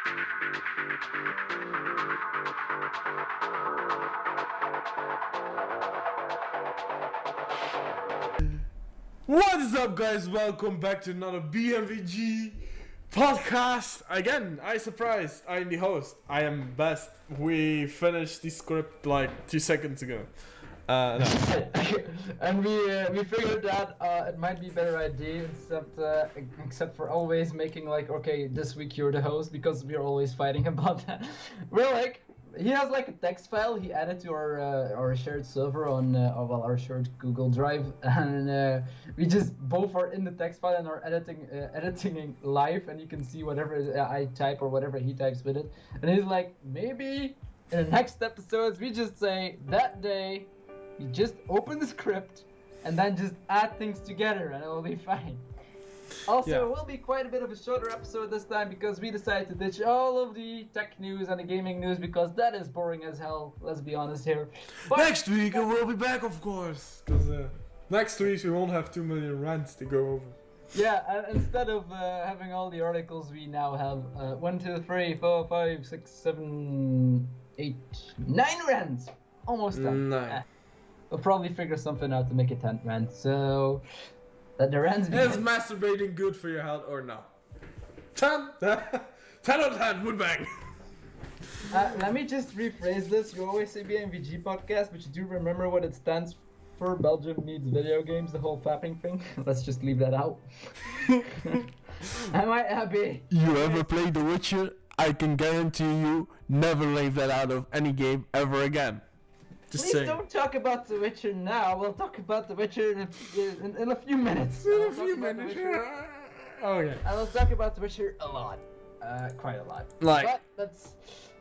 What is up, guys? Welcome back to another BMVG podcast. Again, I surprised. I'm the host. I am best. We finished the script like 2 seconds ago. No. And we figured that it might be a better idea except for always making like, okay, this week you're the host, because we're always fighting about that. We're like, he has like a text file he added to our shared server on our shared Google Drive, and we just both are in the text file and are editing live, and you can see whatever I type or whatever he types with it. And he's like, maybe in the next episodes we just say that day. You just open the script and then just add things together and it will be fine. Also, It will be quite a bit of a shorter episode this time because we decided to ditch all of the tech news and the gaming news because that is boring as hell, let's be honest here. But next week I will be back, of course, because next week we won't have 2 million rants to go over. Yeah, and instead of having all the articles, we now have 1, 2, 3, 4, 5, 6, 7, 8, 9 rants! Almost done. 9. We'll probably figure something out to make a 10th rant, so that the rants begin. Is masturbating good for your health or no? 10? 10 out of 10, would bang. Let me just rephrase this. You always say BMVG podcast, but you do remember what it stands for? Belgium needs video games, the whole fapping thing. Let's just leave that out. Am I happy? You ever played The Witcher? I can guarantee you never leave that out of any game ever again. Just Please saying. don't talk about The Witcher now. We'll talk about The Witcher in a few minutes. In a few minutes. Okay. I will talk about The Witcher a lot. Quite a lot. Like. But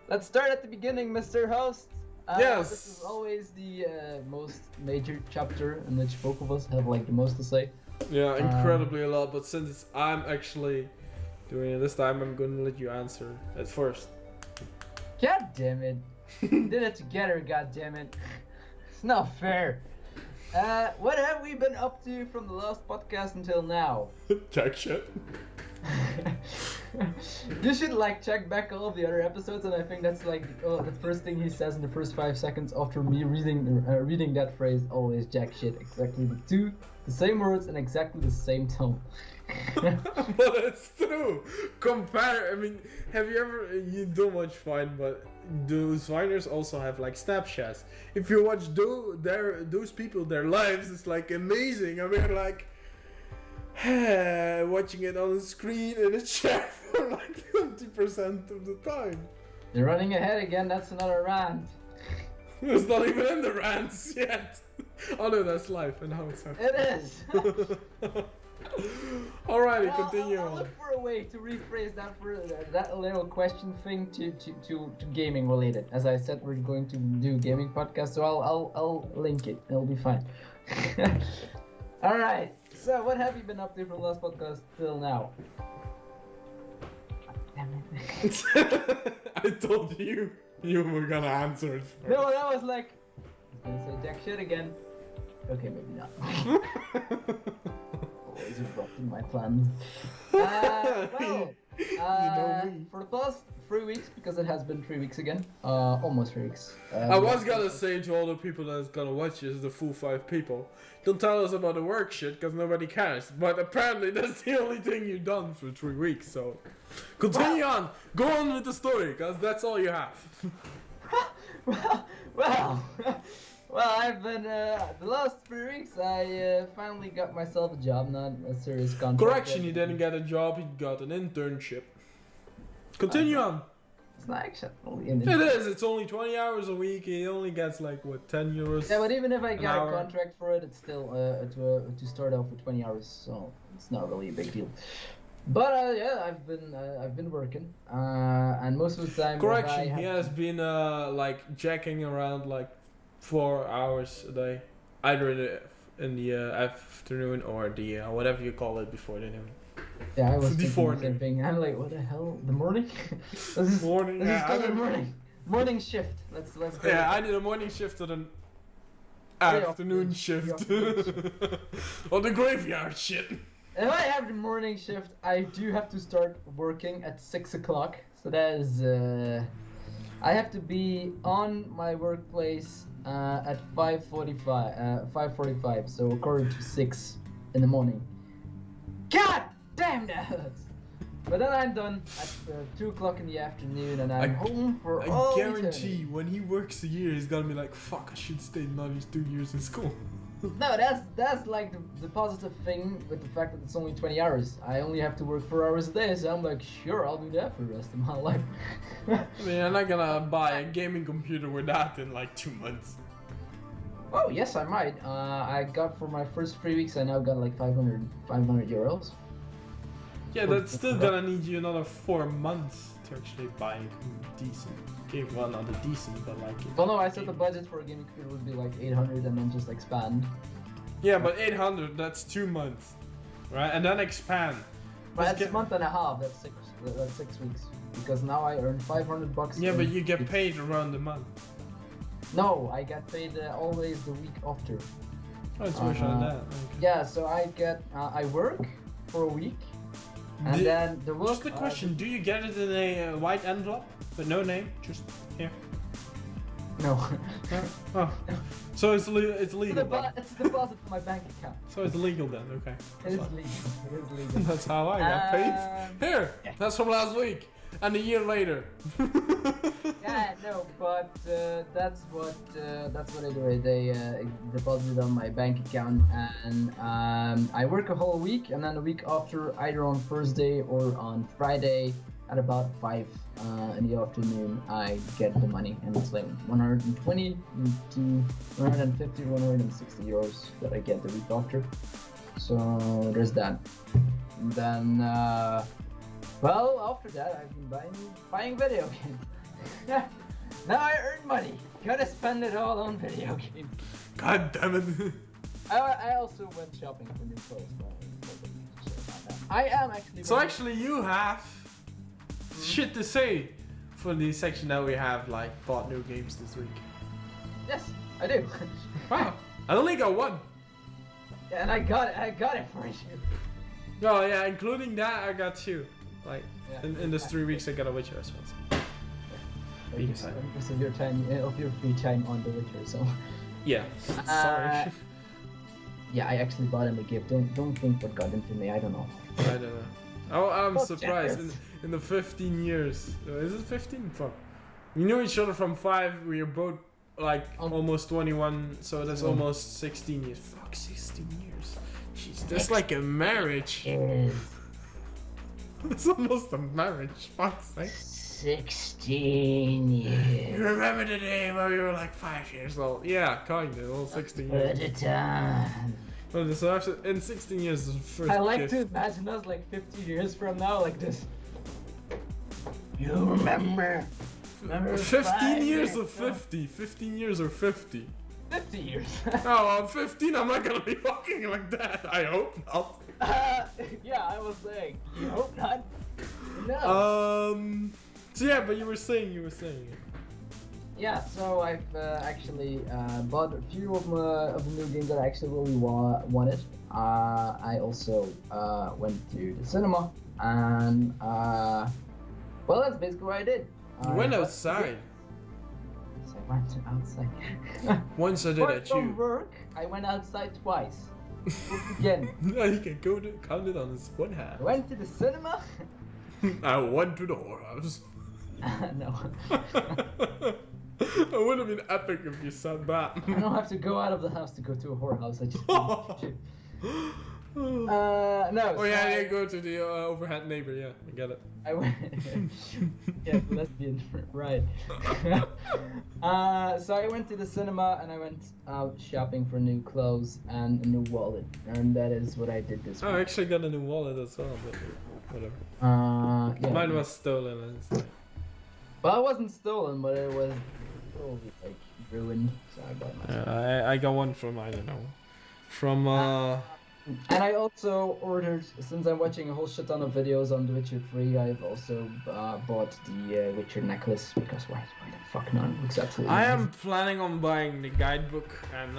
let's start at the beginning, Mr. Host. Yes. This is always the most major chapter in which both of us have like the most to say. Yeah, incredibly a lot. But since I'm actually doing it this time, I'm gonna let you answer at first. God damn it. We did it together, god damn it. It's not fair. What have we been up to from the last podcast until now? Jack shit. You should like check back all of the other episodes, and I think that's like the first thing he says in the first 5 seconds after me reading that phrase. Always jack shit. Exactly the same words and exactly the same tone. But it's true. I mean, have you ever? You don't watch Vine, but those Viners also have like Snapchats. If you watch those people, their lives, it's like amazing. I mean, like watching it on the screen in a chat for like 50% of the time. You're running ahead again. That's another rant. It's not even in the rants yet. Oh no, that's live, and how it's happening. It is. Alrighty, well, continue. I'll look for a way to rephrase that for that little question thing to gaming related. As I said, we're going to do gaming podcast, so I'll link it. It'll be fine. All right. So, what have you been up to from last podcast till now? I told you were gonna answer it first. No, that was like, I was gonna say jack shit again. Okay, maybe not. Always interrupting my plans. For the past 3 weeks, because it has been 3 weeks again, almost 3 weeks. I was gonna say to all the people that's gonna watch this, the full 5 people, don't tell us about the work shit, because nobody cares. But apparently that's the only thing you've done for 3 weeks, so continue on. Go on with the story, because that's all you have. Well, I've been, the last 3 weeks, I finally got myself a job, not a serious contract. Correction, you didn't get a job, you got an internship. Continue on. It's not actually It is, it's only 20 hours a week, he only gets like, what, 10 euros? Yeah, but even if I got a contract for it, it's still, to start out for 20 hours, so it's not really a big deal. But yeah, I've been working, and most of the time. Correction, he has been like jacking around like 4 hours a day, either in the afternoon or the whatever you call it before the noon. Yeah, I was thinking the same thing. I'm like, what the hell? The morning? Morning. This is called a morning shift. Let's go. Yeah, I did a morning shift and an afternoon shift. Or the graveyard shit. If I have the morning shift, I do have to start working at 6 o'clock. So that is, I have to be on my workplace at 5:45, so according to 6 in the morning. God damn that hurts! But then I'm done at 2 o'clock in the afternoon, and I'm home for all I guarantee eternity. when he works a year, he's gonna be like, fuck, I should stay another 2 years in school. No, that's like the positive thing with the fact that it's only 20 hours. I only have to work 4 hours a day, so I'm like, sure, I'll do that for the rest of my life. I mean, I'm not gonna buy a gaming computer with that in like 2 months. Oh, yes, I might. I got for my first 3 weeks, I now got like 500 euros. Yeah, that's still gonna need you another 4 months to actually buy a decent game. Well, not a decent, but like. Well, no, I said the budget for a gaming computer would be like 800 and then just expand. Yeah, but 800, that's 2 months, right? And then expand. But that's a month and a half. That's 6 weeks. Because now I earn 500 bucks. Yeah, but you get paid around the month. No, I get paid always the week after. Oh, it's worse than that. Okay. Yeah, so I get I work for a week, and then the work. Just a question: do you get it in a white envelope with no name? Just here. No. Oh, so it's legal. It's a deposit to my bank account. So it's legal then, okay. It is legal. It is legal. That's how I got paid. Here, yeah. that's from last week, and a year later. Yeah, no, but that's what I do. They deposit it on my bank account, and I work a whole week, and then the week after, either on Thursday or on Friday at about 5 in the afternoon, I get the money, and it's like 120 to 150, 160 euros that I get the week after. So there's that. And then, well, after that, I've been buying video games. Now I earn money. Gotta spend it all on video games. God damn it. I also went shopping for new clothes, but I am actually. So actually, you have shit to say for the section that we have, like, bought new games this week. Yes, I do. Wow, I only got one. Yeah, and I got it for you. No, yeah, including that, I got two. Like, Yeah. in this 3 weeks, I got a Witcher as well. So. Because of your time, of your free time on The Witcher, so. Yeah, sorry. Yeah, I actually bought him a gift. Don't think what got into me. I don't know. I don't know. Oh, I'm Well, surprised. In the 15 years, is it 15? Fuck. We knew each other from 5. We were both like almost 21, so that's almost 16 years. Fuck, 16 years. Jeez, that's like a marriage. It's almost a marriage. Fuck's sake. 16 years. You remember the day where we were like 5 years old? Yeah, kinda. Well, 16 years. At a time. Well, so actually, in 16 years, is the first I like gift. to imagine us like 50 years from now, like this. You remember? 15 years or 50? 15 years or 50? 50 years. Oh, I'm 15, I'm not gonna be walking like that. I hope not. Yeah, I was saying. You hope not. No. So yeah, but you were saying. Yeah, so I've actually bought a few of the new games that I actually really wanted. I also went to the cinema, and well, that's basically what I did. You went outside. So I went outside. Once I did at From you. work, I went outside twice. Again. No, you can count it on his one hand. I went to the cinema. I went to the whorehouse. No. It would have been epic if you said that. I don't have to go out of the house to go to a whorehouse. I just no. Oh yeah, yeah, go to the overhead neighbor. Yeah, I get it. I went. Yeah, lesbian, right? So I went to the cinema and I went out shopping for new clothes and a new wallet, and that is what I did this week. I actually got a new wallet as well, but whatever. Yeah. Mine was stolen and it's like... Well, it wasn't stolen, but it was probably like ruined. So I bought myself. I got one from, I don't know, from And I also ordered, since I'm watching a whole shit ton of videos on The Witcher 3, I've also bought the Witcher necklace, because why the fuck not? It looks absolutely I amazing. am planning on buying the guidebook, and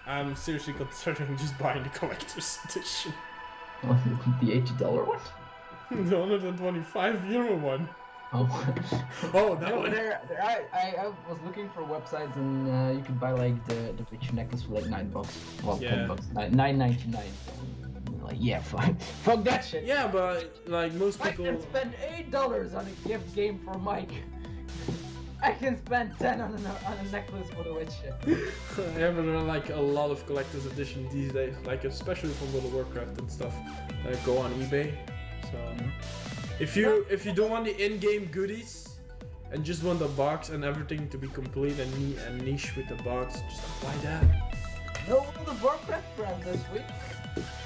I'm seriously considering just buying the collector's edition. Oh, the $80 one? The €125 one. Oh. Oh, that No, one. I was looking for websites and you could buy like the witch necklace for like $9. Well, Yeah. $10. $9.99. Like yeah, fine. Fuck that shit. Yeah, but like most I people. can spend $8 on a gift game for Mike. I can spend 10 on a necklace for the Witcher. Yeah, but there are like a lot of collector's edition these days, like especially from World of Warcraft and stuff. Go on eBay. So if you don't want the in-game goodies and just want the box and everything to be complete and niche with the box, just buy that. No World of Warcraft brand this week.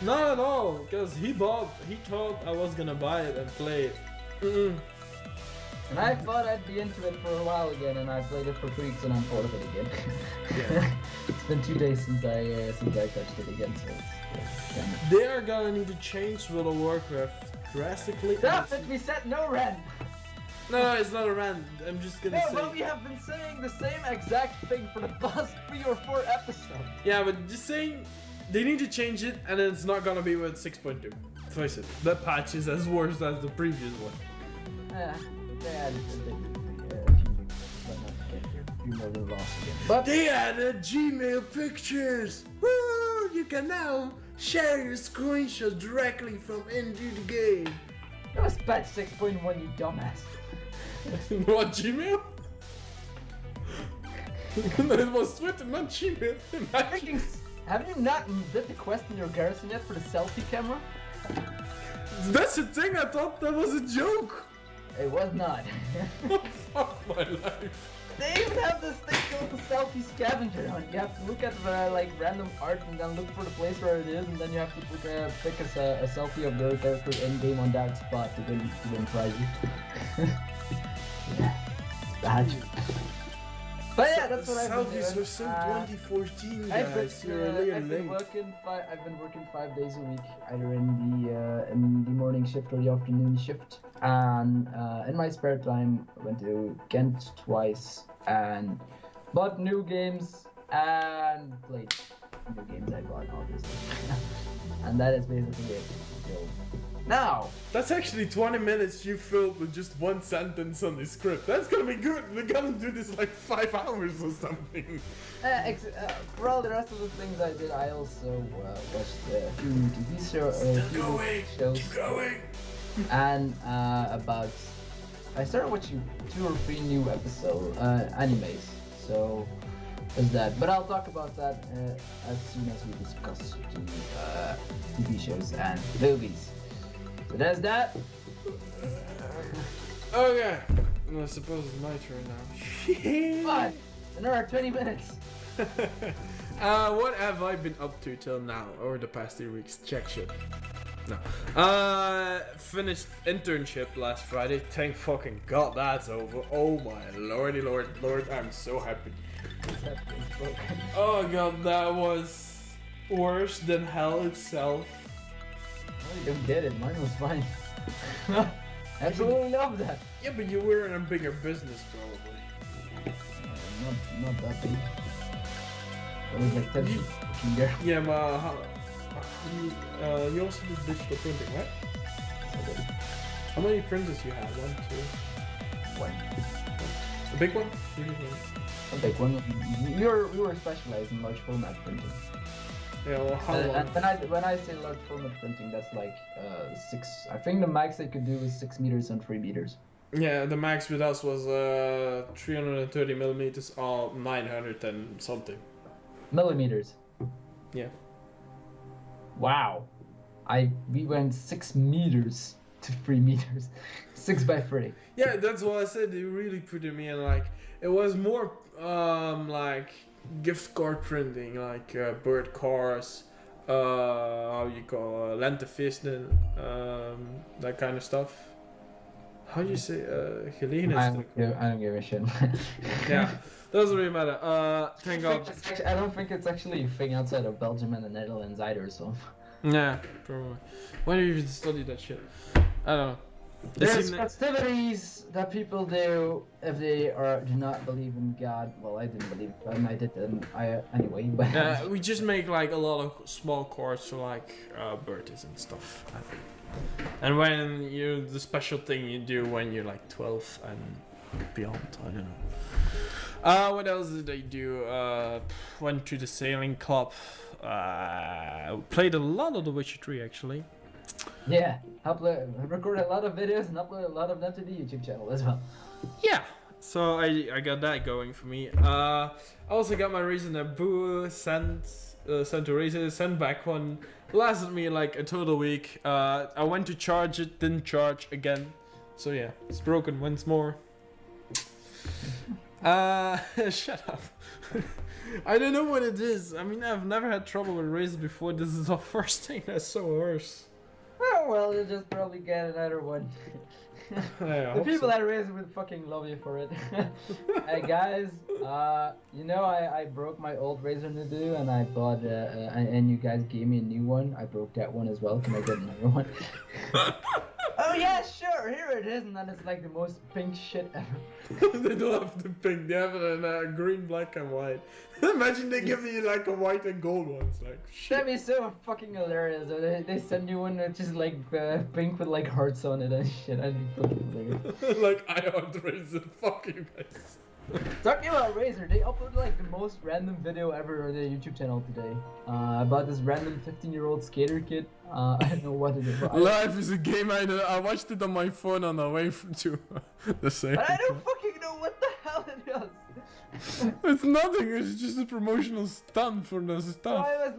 Not at all, because he thought I was gonna buy it and play it. And I thought I'd be into it for a while again, and I played it for 2 weeks, and I'm bored of it again. Yeah. It's been 2 days since I touched it again, so it's kind of... They are gonna need to change World of Warcraft drastically. Stop it! We said no rent! No, it's not a rant. I'm just gonna No, say. but we have been saying the same exact thing for the past 3 or 4 episodes. Yeah, but just saying they need to change it, and then it's not gonna be with 6.2. Face it, that patch is as worse as the previous one. They added a few more than lost again. But They added Gmail pictures. Woo! You can now share your screenshot directly from into the game. that was patch 6.1, you dumbass. What, Gmail? It was Twitter, not Gmail. Freaking, have you not did the quest in your garrison yet for the selfie camera? That's the thing. I thought that was a joke. It was not. Oh, fuck my life. They even have this thing called the selfie scavenger hunt. You have to look at like random art and then look for the place where it is, and then you have to pick a selfie of your character in game on that spot to win prizes. Yeah, it's bad. But yeah, that's what I've been doing. Selfies were so 2014, I've guys. You're a little been late. working. I've been working 5 days a week, either in the morning shift or the afternoon shift. And in my spare time, I went to Kent twice and bought new games and played new games I bought, obviously. And that is basically it. So now. That's actually 20 minutes you filled with just one sentence on the script. That's gonna be good. We're gonna do this like 5 hours or something. For all the rest of the things I did, I also watched a few TV shows. Keep going. And I started watching 2 or 3 new animes. So there's that. But I'll talk about that as soon as we discuss the TV shows and movies. So there's that. Okay. Well, I suppose it's my turn now. But another 20 minutes. What have I been up to till now, or the past 3 weeks? Check shit. No. Finished internship last Friday. Thank fucking God that's over. Oh my lordy lord, I'm so happy. Oh God, that was worse than hell itself. I don't get it. Mine was fine. Absolutely love that. Yeah, but you were in a bigger business probably. Not that big. That was like 10 there. Yeah, but you also did digital printing, right? How many printers you have? 1, 2. One. A big one? A big one. We were specialized in large format printing. Yeah, well, how long? And when I say large format printing, that's like 6. I think the max they could do is 6 meters and 3 meters. Yeah, the max with us was 330 millimeters or 900 and something. Millimeters. Yeah. Wow. We went 6 meters to 3 meters. 6 by 3. Yeah, that's what I said. They really put me in like it was more like gift card printing, like bird cars, how you call lentefisten, that kind of stuff. How do you say Helene? I don't give a shit. Yeah, doesn't really matter. Thank God. I don't think it's actually a thing outside of Belgium and the Netherlands either, so. Yeah, probably. Why do you even study that shit? I don't know. There's festivities that people do if they do not believe in God. Well, I didn't believe, and I did them anyway. But we just make like a lot of small cards for like birthdays and stuff. And when you the special thing you do when you're like 12 and beyond, I don't know. What else did I do? Went to the sailing club. Played a lot of The Witcher 3 actually. Yeah, record a lot of videos and upload a lot of them to the YouTube channel as well. Yeah, so I got that going for me. I also got my reason that Boo sent to Razer, sent back one. Lasted me like a total week. I went to charge it, didn't charge again. So yeah, it's broken once more. Shut up. I don't know what it is. I mean, I've never had trouble with Razer before. This is the first thing that's so worse. Oh well, you just probably get another one. The people at Razer will fucking love you for it. Hey guys, you know I broke my old Razer Nudu and I bought and you guys gave me a new one. I broke that one as well. Can I get another one? Oh yeah, sure. Here it is, and then it's like the most pink shit ever. They don't have the pink. They have it in green, black, and white. Imagine they give you like a white and gold one. It's like shit. That'd be so fucking hilarious. They send you one that's just like pink with like hearts on it and shit. That'd be fucking hilarious. Like I want Razer. Fuck you guys. Talking about Razer, they uploaded like the most random video ever on their YouTube channel today. About this random 15-year-old skater kid. I don't know what it is. Life is a game. I watched it on my phone on the way to the same. But I don't fucking know what the hell it is. It's nothing. It's just a promotional stunt for the So stuff. I was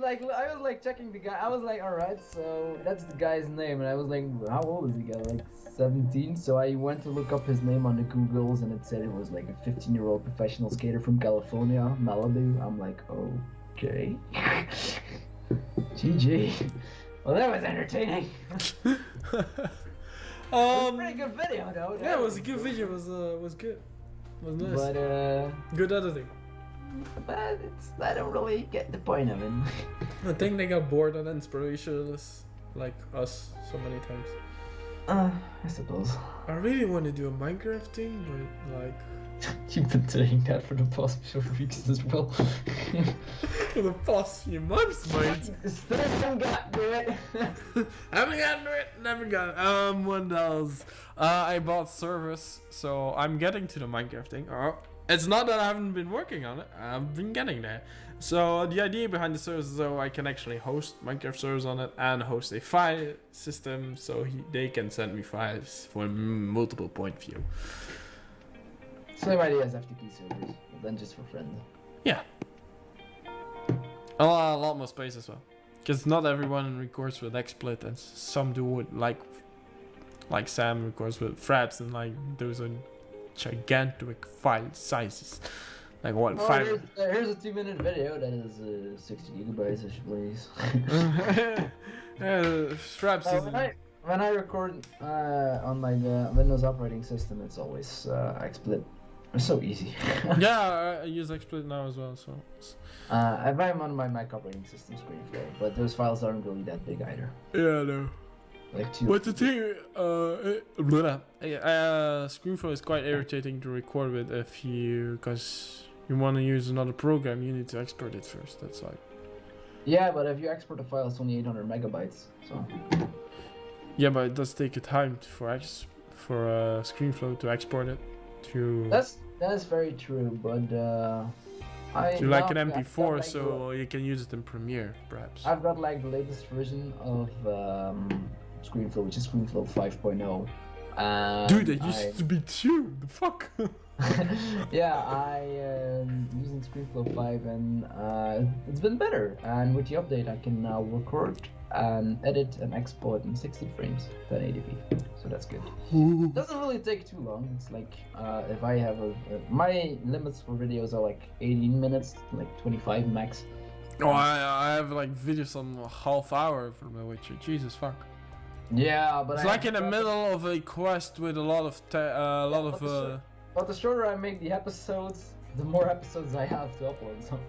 like checking the guy. I was like, all right, so that's the guy's name, and I was like, how old is he? Guy like 17. So I went to look up his name on the Googles, and it said it was like a 15-year-old professional skater from California, Malibu. I'm like, okay. GG. Well, that was entertaining. It was a pretty good video, though. Yeah, it was a good video. It was good. It was nice. But Good editing. I don't really get the point of it. I think they got bored and inspirationless, like us, so many times. I suppose. I really want to do a Minecraft thing, but like. You've been saying that for the past few weeks as well. For the past few months, mate. Still haven't got to it. Haven't gotten to it, never got it. What else? I bought servers, so I'm getting to the Minecraft thing. It's not that I haven't been working on it, I've been getting there. So the idea behind the servers is though I can actually host Minecraft servers on it and host a file system so they can send me files for multiple point of view. Same idea as FTP servers, but then just for friends. Yeah. A lot more space as well. Because not everyone records with XSplit and some do it like Sam records with Fraps and like those are gigantic file sizes. Like what, 5? Here's a 2-minute video that is 60 gigabytes, I should please. Fraps is... When I record on my Windows operating system, it's always XSplit. It's so easy. Yeah, I use XSplit now as well, so... I'm on my Mac operating system ScreenFlow, but those files aren't really that big either. Yeah, no. Like 2. But the thing, ScreenFlow is quite irritating to record with because you want to use another program, you need to export it first, that's like... Yeah, but if you export a file, it's only 800 megabytes, so... Yeah, but it does take a time for ScreenFlow to export it to... That's very true, but to like an MP4, so you can use it in Premiere, perhaps. I've got like the latest version of ScreenFlow, which is ScreenFlow 5.0. Dude, it used to be 2. The fuck? Yeah, I using ScreenFlow 5 and it's been better. And with the update, I can now record and edit and export in 60 frames, 1080p. So that's good. It doesn't really take too long. It's like if I have my limits for videos are like 18 minutes, like 25 max. Oh, I have like videos on a half hour for The Witcher. Jesus fuck. Yeah, but it's like in the middle of a quest with a lot of But the shorter I make the episodes, the more episodes I have to upload. So,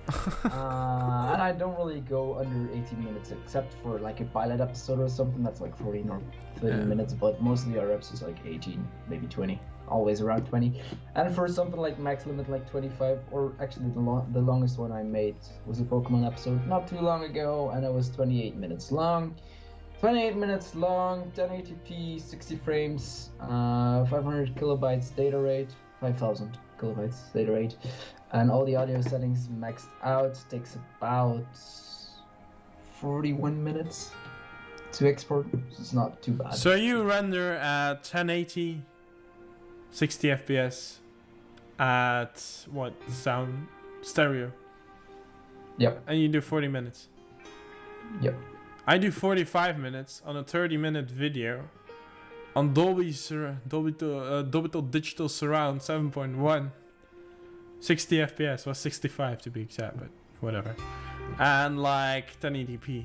and I don't really go under 18 minutes, except for like a pilot episode or something that's like 14 or 30 minutes. But mostly our episodes like 18, maybe 20, always around 20. And for something like max limit, like 25, or actually the longest one I made was a Pokemon episode not too long ago, and it was 28 minutes long. 28 minutes long, 1080p, 60 frames, 500 kilobytes data rate, 5000 kilobytes data rate, and all the audio settings maxed out. Takes about 41 minutes to export, so it's not too bad. So you render at 1080, 60 FPS at what sound stereo? Yep. And you do 40 minutes. Yep. I do 45 minutes on a 30-minute video on Dolby Digital Surround 7.1. 60 FPS, was 65 to be exact, but whatever. And like 1080p.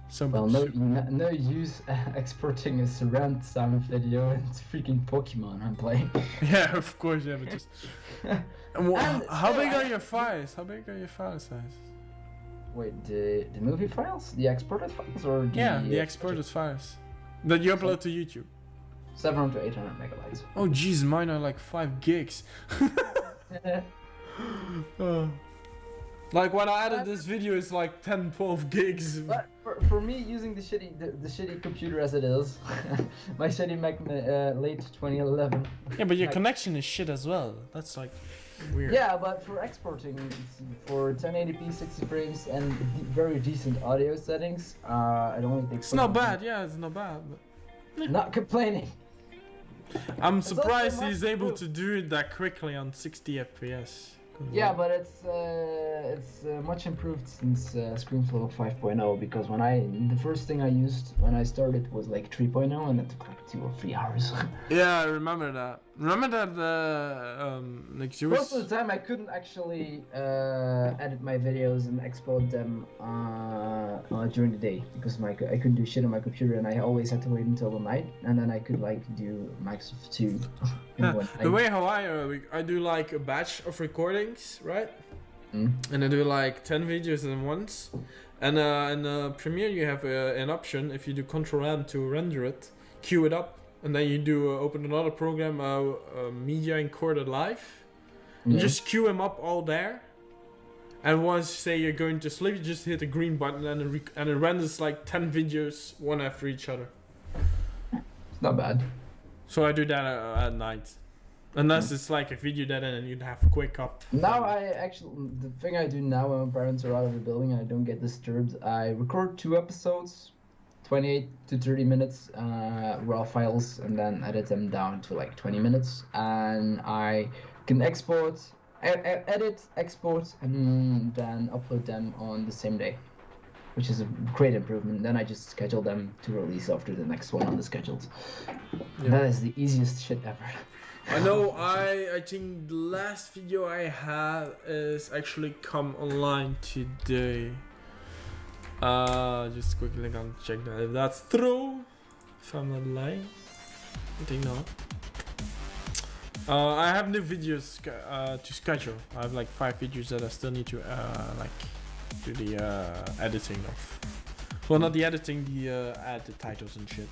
So well, no use exporting a surround sound video. It's freaking Pokemon I'm playing. Yeah, of course, yeah, but just. How big are your files? How big are your file size? Wait, the movie files? The exported files or the exported files that you upload to YouTube? 700 to 800 megabytes. Oh jeez, mine are like 5 gigs. Like when I added this video, it's like 10, 12 gigs. But for me, using the shitty computer as it is, my shitty Mac late 2011. Yeah, but your connection is shit as well. That's like weird. Yeah, but for exporting, for 1080p 60 frames and very decent audio settings, it only takes. It's not bad. Yeah, it's not bad. But... Not complaining. I'm surprised he's able to do it that quickly on 60 FPS. Yeah, but it's much improved since ScreenFlow 5.0, because the first thing I used when I started was like 3.0, and it took like 2 or 3 hours. Yeah, I remember that. Remember that like most of the time I couldn't actually edit my videos and export them during the day, because I couldn't do shit on my computer, and I always had to wait until the night, and then I could like do max of 2. The way how I do like a batch of recordings, right? And I do like 10 videos at once. And in Premiere you have an option, if you do Ctrl-M to render it, queue it up, and then you do open another program, Media Encoder Live, and just queue them up all there. And once say you're going to sleep, you just hit the green button and it renders like 10 videos one after each other. It's not bad. So I do that at night. Unless it's like a video that and you'd have quick up. Now the thing I do now when my parents are out of the building and I don't get disturbed, I record 2 episodes, 28 to 30 minutes raw files, and then edit them down to like 20 minutes, and I can edit, export, and then upload them on the same day, which is a great improvement. Then I just schedule them to release after the next one on the schedules. Yeah. That is the easiest shit ever. I know. I think the last video I had is actually come online today. Just quickly gonna check that if that's true. If I'm not lying, I think not. I have new videos to schedule. I have like 5 videos that I still need to like do the editing of. Well, not the editing, add the titles and shit.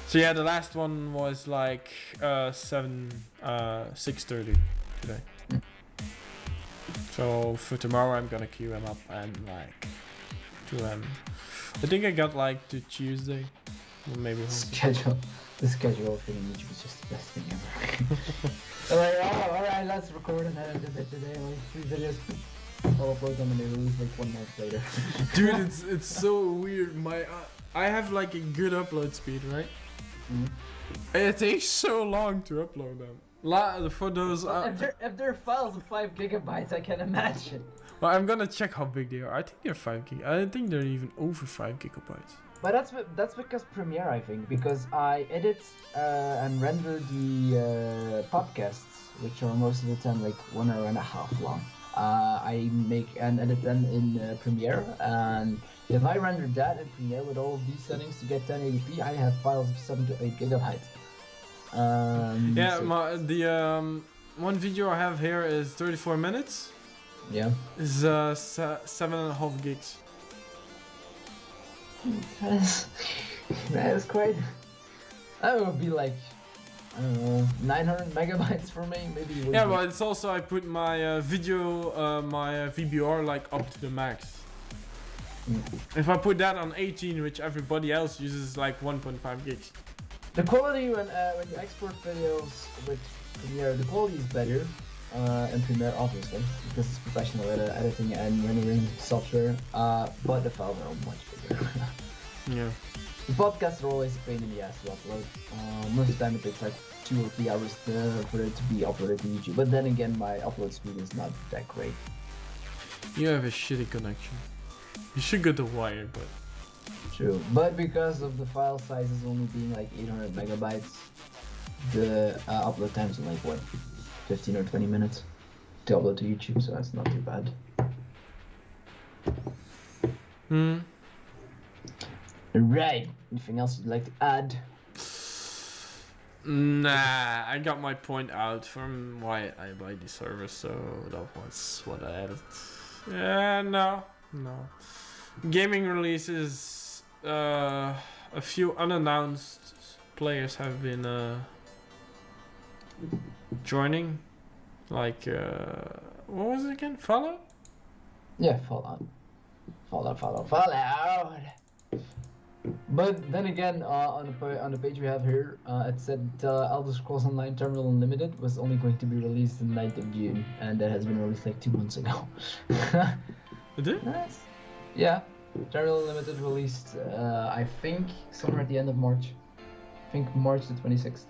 So yeah, the last one was like 6:30 today. So for tomorrow I'm gonna queue them up and like do them. I think I got like to Tuesday, or maybe the schedule thing in YouTube is just the best thing ever. Alright, let's record and edit a bit today. Like 3 videos. I'll upload them and they release like 1 month later. Dude, it's so weird. I have like a good upload speed, right? It takes so long to upload them. For those. If they're files of 5 gigabytes, I can imagine. Well, I'm gonna check how big they are. I think they're 5 gig. I think they're even over 5 gigabytes. But that's because Premiere, I think, because I edit and render the podcasts, which are most of the time like 1 hour and a half long. I make and edit them in Premiere, and if I render that in Premiere with all of these settings to get 1080p, I have files of 7 to 8 gigabytes. Yeah, the one video I have here is 34 minutes. Yeah. Is 7.5 gigs. That is quite. That would be like, I don't know, 900 megabytes for me, maybe. Yeah, but it's also I put my video, my VBR like up to the max. If I put that on 18, which everybody else uses, like 1.5 gigs. The quality when you export videos with Premiere, the quality is better. In Premiere, obviously, because it's professional editing and rendering software. But the files are much bigger. Yeah. The podcasts are always a pain in the ass to upload. Most of the time it takes like 2 or 3 hours for it to be uploaded to YouTube. But then again, my upload speed is not that great. You have a shitty connection. You should go to wire, but... True. But because of the file sizes only being like 800 megabytes, the upload times are like what? 15 or 20 minutes to upload to YouTube, so that's not too bad. Right. Anything else you'd like to add? Nah, I got my point out from why I buy the server, so that was what I added. Yeah, no. Gaming releases, a few unannounced players have been joining, like what was it again? Fallout? Yeah, Fallout. But then again, on the page we have here, it said Elder Scrolls Online Terminal Unlimited was only going to be released the 9th of June, and that has been released like 2 months ago. It did? Nice. Yeah, Terminal Unlimited released, I think, somewhere at the end of March. I think March the 26th.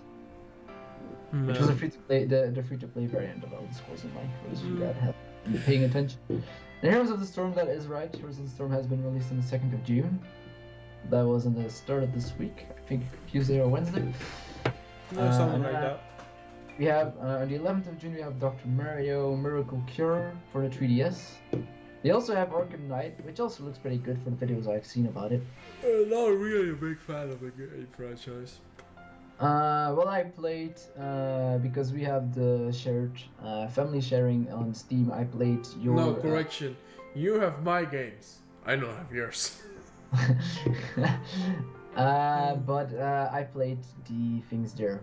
Which was a free-to-play, the free-to-play variant of Elder Scrolls Online, for those of you that have been paying attention. And Heroes of the Storm, that is right. Heroes of the Storm has been released on the 2nd of June. That was on the start of this week, I think Tuesday or Wednesday. Something like that. We have, on the 11th of June, we have Dr. Mario Miracle Cure for the 3DS. They also have Arkham Knight, which also looks pretty good for the videos I've seen about it. Not really a big fan of a game franchise. Well, I played, because we have the shared, family sharing on Steam, I played your... No, correction. You have my games. I don't have yours. But I played the things there.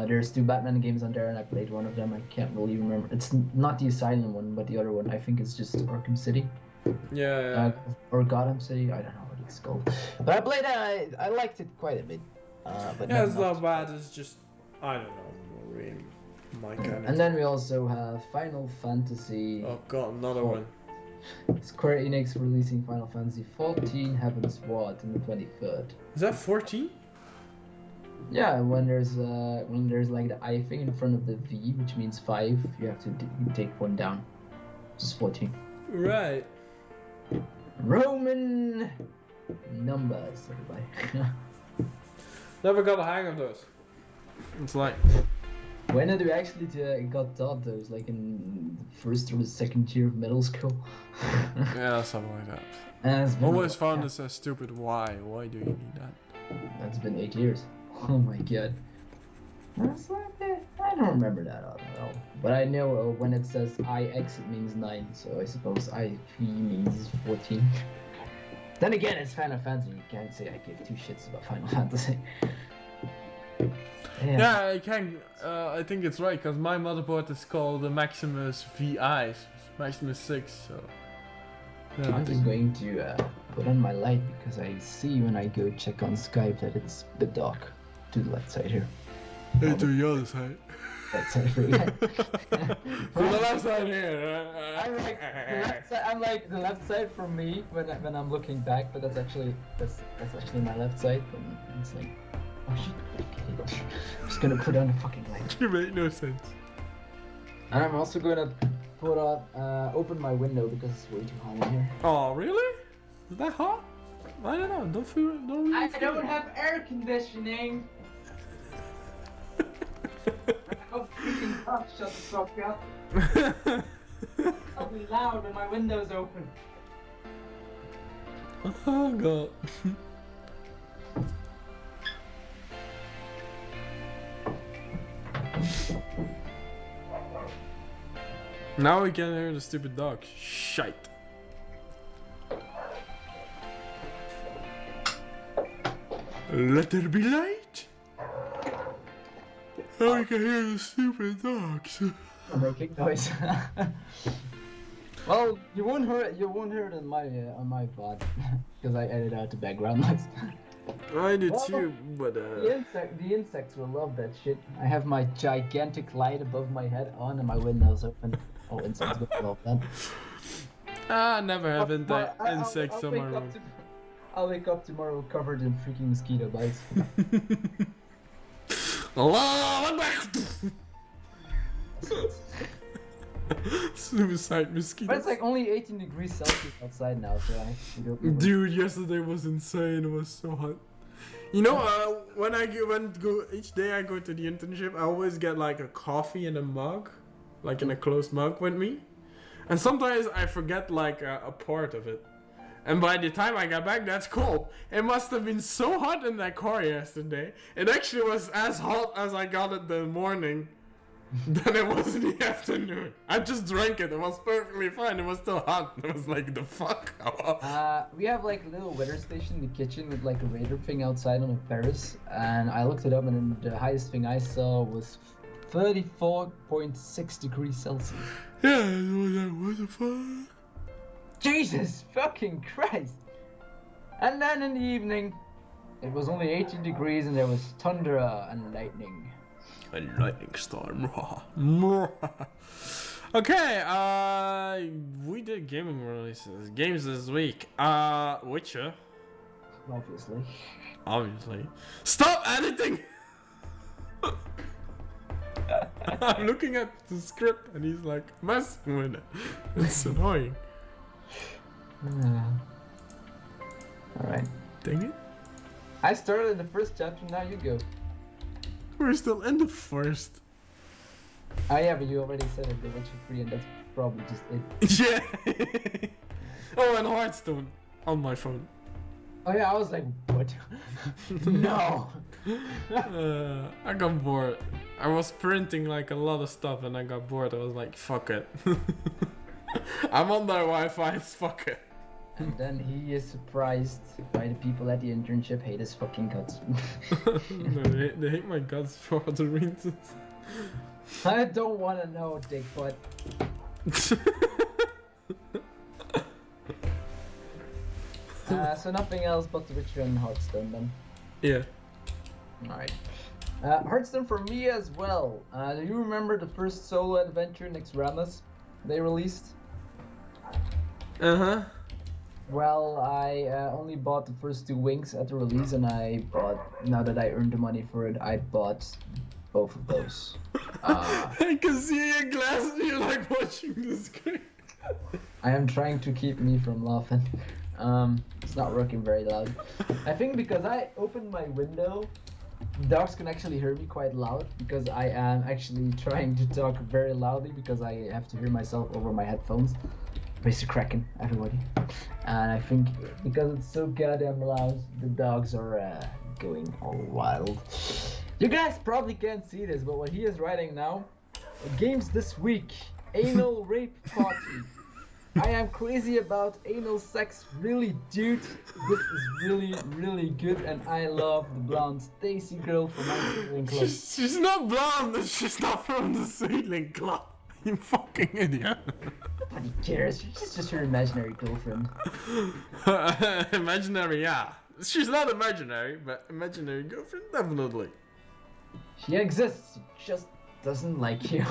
There's 2 Batman games on there, and I played one of them. I can't really remember. It's not the Asylum one, but the other one. I think it's just Arkham City. Yeah. Or Gotham City. I don't know what it's called. But I played it. I liked it quite a bit. But yeah, it's not bad. It's just I don't know, really my kind of. And then we also have Final Fantasy. Oh god, another one. Square Enix releasing Final Fantasy 14 Heaven's Ward on the 23rd. Is that 14? Yeah, when there's like the I thing in front of the V, which means 5, you have to take 1 down. Just 14. Right. Roman numbers, everybody. Never got a hang of those. It's like. When did we actually got taught those? Like in the 1st or the 2nd year of middle school? Yeah, something like that. Always found this as stupid. Why? Why do you need that? That's been 8 years. Oh my god. That's like, I don't remember that at all. But I know when it says IX it means 9, so I suppose IV means 14. Then again, it's Final Fantasy. You can't say I give 2 shits about Final Fantasy. Yeah, I can. I think it's right because my motherboard is called the Maximus VI, Maximus 6. So yeah, I'm just going to put on my light because I see when I go check on Skype that it's a bit dark. To the left side here. Hey, to the other side. That side for you. To the left side here. I'm like the left side for me when I'm looking back, but that's actually my left side. And it's like, oh shit. Okay. I'm just gonna put on a fucking light. You make no sense. And I'm also gonna put up, open my window because it's way too hot in here. Oh really? Is that hot? I don't know. Don't really I don't have air conditioning. Oh freaking fuck! Shut the fuck up. I'll be loud when my window's open. Oh god. Now we can hear the stupid dog. Shite. Let there be light. Now we can hear the stupid dogs. I'm making noise. Well, you won't hear it. You won't hear it on my pod because I edit out the background noise. I do Well, too, but The insects will love that shit. I have my gigantic light above my head on and my windows open. Oh, insects will love that. I never have insects I'll on my wake up room. I'll wake up tomorrow covered in freaking mosquito bites. Allah Suicide mosquitoes. But it's like only 18 degrees Celsius outside now, so I don't know. Dude, yesterday was insane. It was so hot. You know, when I go each day I go to the internship, I always get like a coffee in a mug, like in a closed mug with me, and sometimes I forget like a part of it. And by the time I got back, that's cold. It must have been so hot in that car yesterday. It actually was as hot as I got it the morning. Then it was in the afternoon. I just drank it. It was perfectly fine. It was still hot. It was like, the fuck? We have like a little weather station in the kitchen with like a radar thing outside on a terrace, and I looked it up, and then the highest thing I saw was 34.6 degrees Celsius. Yeah, it was like, what the fuck? Jesus fucking Christ! And then in the evening, it was only 18 degrees, and there was thunder and lightning. A lightning storm. Okay, we did gaming releases. Games this week. Witcher. Obviously. Stop editing! I'm looking at the script and he's like messing with it. It's annoying. Alright. Dang it. I started the first chapter, now you go. We're still in the first. Oh yeah, but you already said it, The Witcher 3, and that's probably just it. Yeah. Oh, and Hearthstone on my phone. Oh yeah, I was like, what? No! I got bored. I was printing like a lot of stuff and I got bored. I was like, fuck it. I'm on their Wi-Fi, it's fuck it. And then he is surprised by the people at the internship hate his fucking guts. No, they hate my guts for other reasons. I don't want to know, dickbutt. So nothing else but The Witcher and Hearthstone then. Yeah. Alright. Hearthstone for me as well. Do you remember the first solo adventure, MIXCLOUD, they released? Uh-huh. Well, I only bought the first 2 wings at the release, and now that I earned the money for it, I bought both of those. I can see your glasses, you're like watching the screen. I am trying to keep me from laughing. It's not working very loud. I think because I opened my window, dogs can actually hear me quite loud, because I am actually trying to talk very loudly because I have to hear myself over my headphones. Basically cracking, everybody. And I think because it's so goddamn loud, the dogs are going all wild. You guys probably can't see this, but what he is writing now, games this week, anal rape party. I am crazy about anal sex, really, dude. This is really, really good, and I love the blonde Stacy girl from my sailing club. She's not blonde, she's not from the sailing club. You fucking idiot. Nobody cares, she's just her imaginary girlfriend. Imaginary, yeah. She's not imaginary, but imaginary girlfriend, definitely. She exists, she just doesn't like you.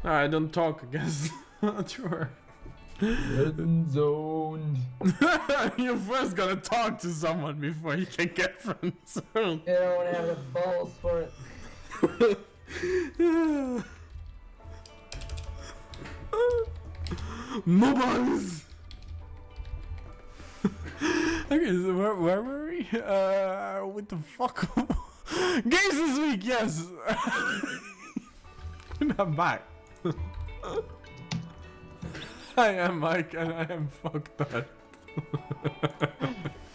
I don't talk, I guess. Not sure. Friend zoned. You first gotta talk to someone before you can get friend zoned. You don't have the balls for it. Mobiles! Okay, so where were we? What the fuck? Games this week, yes! I'm back. I am Mike and I am fucked up.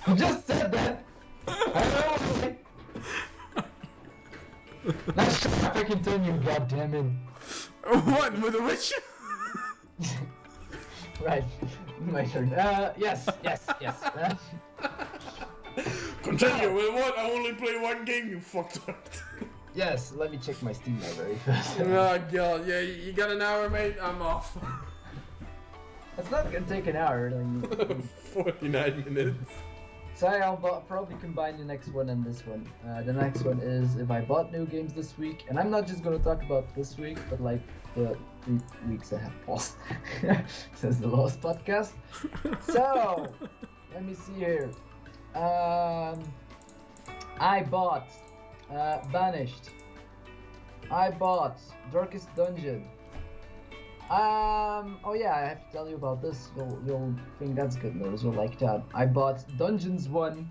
You just said that! I know! Now shut up, I continue, goddammit. What, with the witch? Right, my turn. Yes. Continue with what? I only play one game, you fucked up. Yes, let me check my Steam library first. Oh god, yeah, you got an hour, mate? I'm off. It's not gonna take an hour. Like, 49 minutes. so I'll probably combine the next one and this one. The next one is if I bought new games this week, and I'm not just gonna talk about this week, but like the 3 weeks I have paused since the last podcast. So let me see here. I bought Banished. I bought Darkest Dungeon. Oh yeah, I have to tell you about this. You'll think that's good news. You'll like that. I bought Dungeons 1.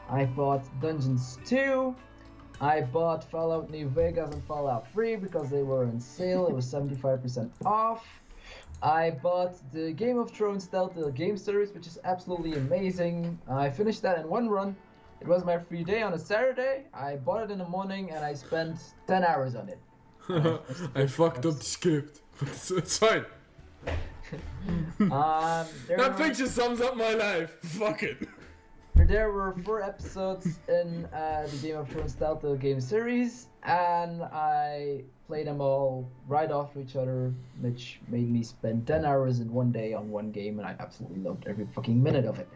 I bought Dungeons 2. I bought Fallout New Vegas and Fallout 3 because they were on sale. It was 75% off. I bought the Game of Thrones Telltale game series, which is absolutely amazing. I finished that in one run. It was my free day on a Saturday. I bought it in the morning and I spent 10 hours on it. I fucked up the script, but it's fine. That picture sums up my life. Fuck it. There were 4 episodes in the Game of Thrones Telltale game series, and I played them all right after each other, which made me spend 10 hours in one day on one game, and I absolutely loved every fucking minute of it.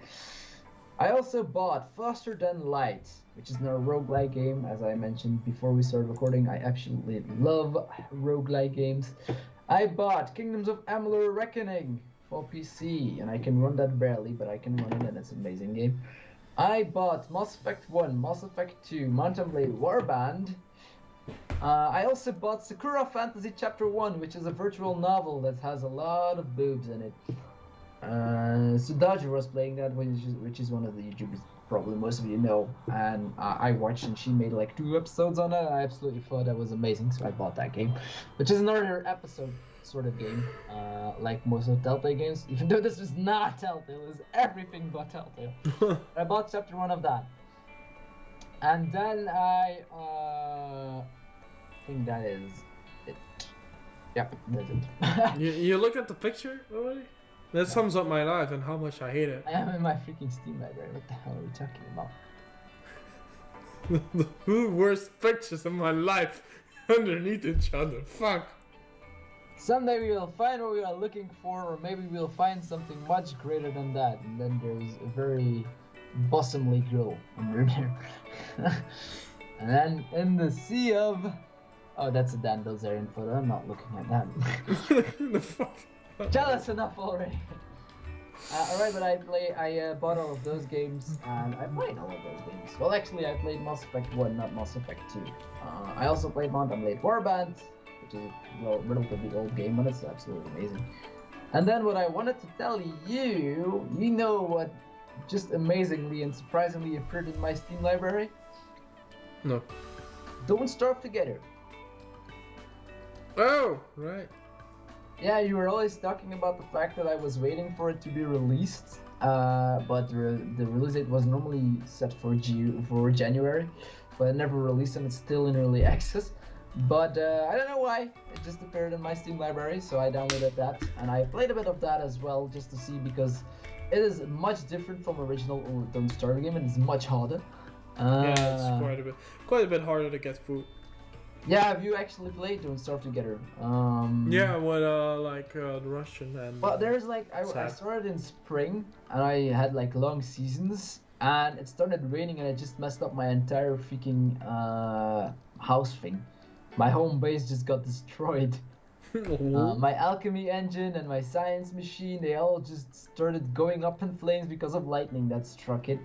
I also bought Faster Than Light, which is now a roguelike game. As I mentioned before we started recording, I absolutely love roguelike games. I bought Kingdoms of Amalur Reckoning for PC, and I can run that barely, but I can run it, and it's an amazing game. I bought Mass Effect 1, Mass Effect 2, Mount & Blade Warband. I also bought Sakura Fantasy Chapter 1, which is a virtual novel that has a lot of boobs in it. Sudaji was playing that, which is one of the YouTubers probably most of you know, and I watched, and she made like 2 episodes on it. I absolutely thought that was amazing, so I bought that game, which is another episode sort of game, like most of Telltale games, even though this was not Telltale, it was everything but Telltale. I bought chapter 1 of that, and then I think that is it. Yeah, that's it. you look at the picture already? That sums up my life and how much I hate it. I am in my freaking Steam library. What the hell are we talking about? The worst pictures of my life underneath each other. Fuck. Someday we will find what we are looking for, or maybe we'll find something much greater than that. And then there's a very bossomly girl under there. And then in the sea of... Oh, that's a Dan Bilzerian photo. I'm not looking at that. The fuck? Jealous enough already. Alright, but I bought all of those games, and I played all of those games. Well, actually, I played Mass Effect 1, not Mass Effect 2. I also played Mount & Blade Warband, which is a relatively old game, but it's absolutely amazing. And then what I wanted to tell you, you know what just amazingly and surprisingly appeared in my Steam library? No. Don't Starve Together. Oh, right. Yeah, you were always talking about the fact that I was waiting for it to be released, but the release date was normally set for January, but it never released and it's still in early access. But I don't know why, it just appeared in my Steam library, so I downloaded that, and I played a bit of that as well, just to see, because it is much different from original Don't Starve game, and it's much harder. Yeah, it's quite a bit harder to get food. Yeah, have you actually played Don't Starve Together? Yeah, with the Russian and... Well, there's like, I started in spring, and I had like long seasons, and it started raining, and it just messed up my entire freaking house thing. My home base just got destroyed. My alchemy engine and my science machine, they all just started going up in flames because of lightning that struck it.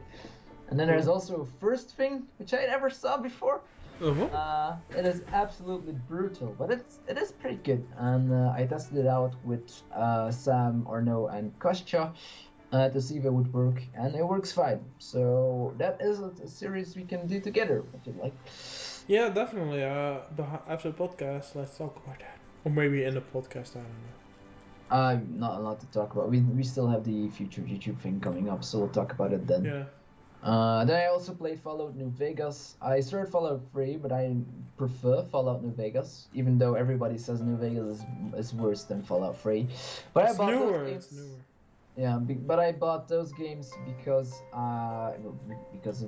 And then there's also a first thing, which I never saw before. It is absolutely brutal, but it is pretty good, and I tested it out with Sam, Arno, and Kostya to see if it would work, and it works fine. So that is a series we can do together, if you'd like. Yeah, definitely. After the podcast, let's talk about that, or maybe in the podcast. I don't know. Not a lot to talk about. We still have the future YouTube thing coming up, so we'll talk about it then. Yeah. Then I also played Fallout New Vegas. I started Fallout 3, but I prefer Fallout New Vegas, even though everybody says New Vegas is worse than Fallout 3. But I bought those games. It's newer. Yeah, but I bought those games because of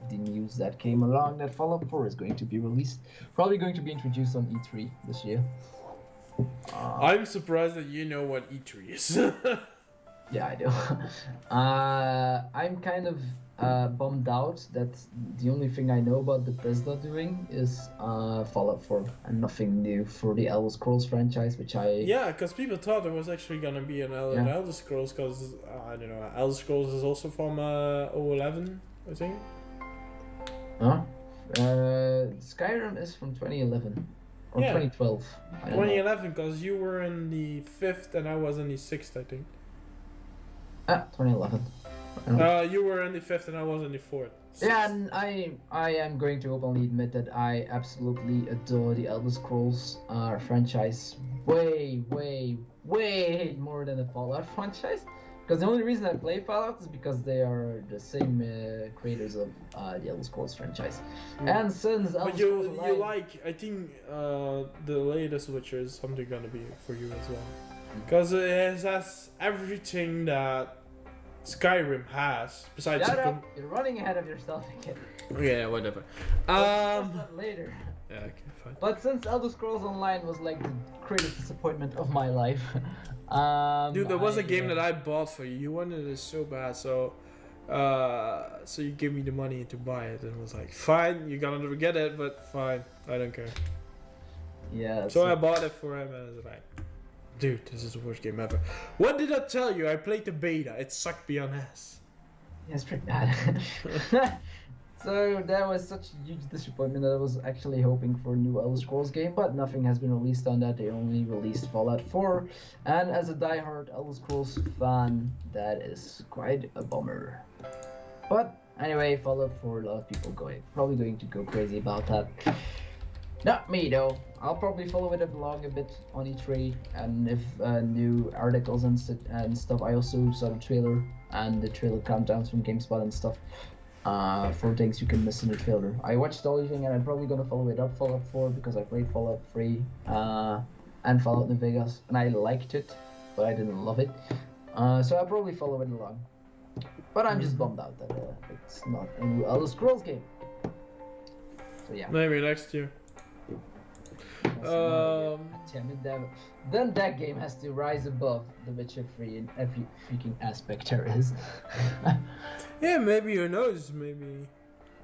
the news that came along that Fallout 4 is going to be released. Probably going to be introduced on E3 this year. I'm surprised that you know what E3 is. Yeah, I do. I'm kind of bummed out that the only thing I know about Bethesda doing is Fallout 4 and nothing new for the Elder Scrolls franchise, which I Yeah, because people thought there was actually gonna be an Yeah. Elder Scrolls, because I don't know, Elder Scrolls is also from 011, I think. Huh? Skyrim is from 2011 or Yeah. 2012. I don't know. 2011, because you were in the 5th and I was in the 6th, I think. 2011. I don't know. You were in the 5th and I was in the 4th. Yeah, and I am going to openly admit that I absolutely adore the Elder Scrolls franchise way more than the Fallout franchise. Because the only reason I play Fallout is because they are the same creators of the Elder Scrolls franchise. And since Elder But Scrolls you Online, like, I think the latest Witcher is something gonna be for you as well. Because it has everything that Skyrim has, besides... shut up! You're running ahead of yourself again. Yeah, whatever. We'll discuss that later. Yeah, okay, fine. But since Elder Scrolls Online was like the greatest disappointment of my life, Dude, there was a game that I bought for you. You wanted it so bad, so you gave me the money to buy it, and was like, fine, you're gonna never get it, but fine, I don't care. Yeah. So I bought it for him, and I was like, dude, this is the worst game ever. What did I tell you? I played the beta. It sucked beyond ass. Yeah, it's pretty bad. So that was such a huge disappointment that I was actually hoping for a new Elder Scrolls game, but nothing has been released on that. They only released Fallout 4, and as a die-hard Elder Scrolls fan, that is quite a bummer. But anyway, Fallout 4, a lot of people probably going to go crazy about that. Not me though. I'll probably follow it along a bit on E3, and if new articles and stuff. I also saw the trailer and the trailer countdowns from GameSpot and stuff. For things you can miss in the trailer. I watched everything and I'm probably gonna follow it up, Fallout 4, because I played Fallout 3 and Fallout New Vegas, and I liked it, but I didn't love it. So I'll probably follow it along. But I'm just bummed out that it's not a new Elder Scrolls game. So yeah. Maybe next year. Damn it, then that game has to rise above The Witcher 3 in every freaking aspect there is. Yeah, maybe, who knows, maybe.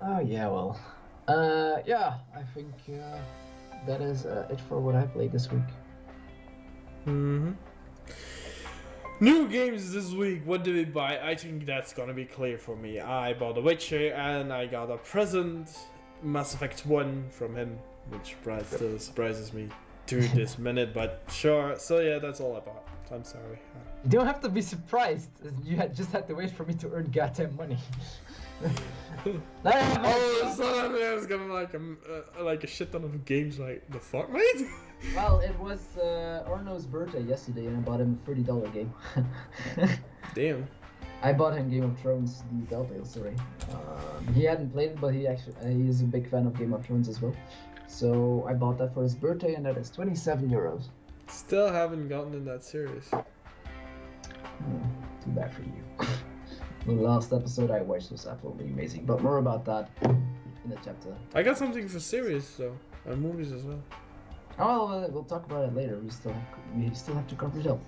Oh yeah, well, yeah, I think that is it for what I played this week. New games this week. What did we buy? I think that's gonna be clear for me. I bought The Witcher and I got a present, Mass Effect 1 from him, which still surprises me to this minute, but sure. So yeah, that's all I bought. I'm sorry. You don't have to be surprised. You just had to wait for me to earn goddamn money. Oh, so I was gonna like a shit ton of games. Like the fuck, mate? Well, it was Orno's birthday yesterday, and I bought him a $30 game. Damn. I bought him Game of Thrones, the Telltale story. He hadn't played it, but he is a big fan of Game of Thrones as well. So I bought that for his birthday, and that is 27 euros. Still haven't gotten in that series. Too bad for you. The last episode I watched was absolutely amazing, but more about that in the chapter. I got something for series though, and movies as well. Oh, well, we'll talk about it later. We still have to cover it up.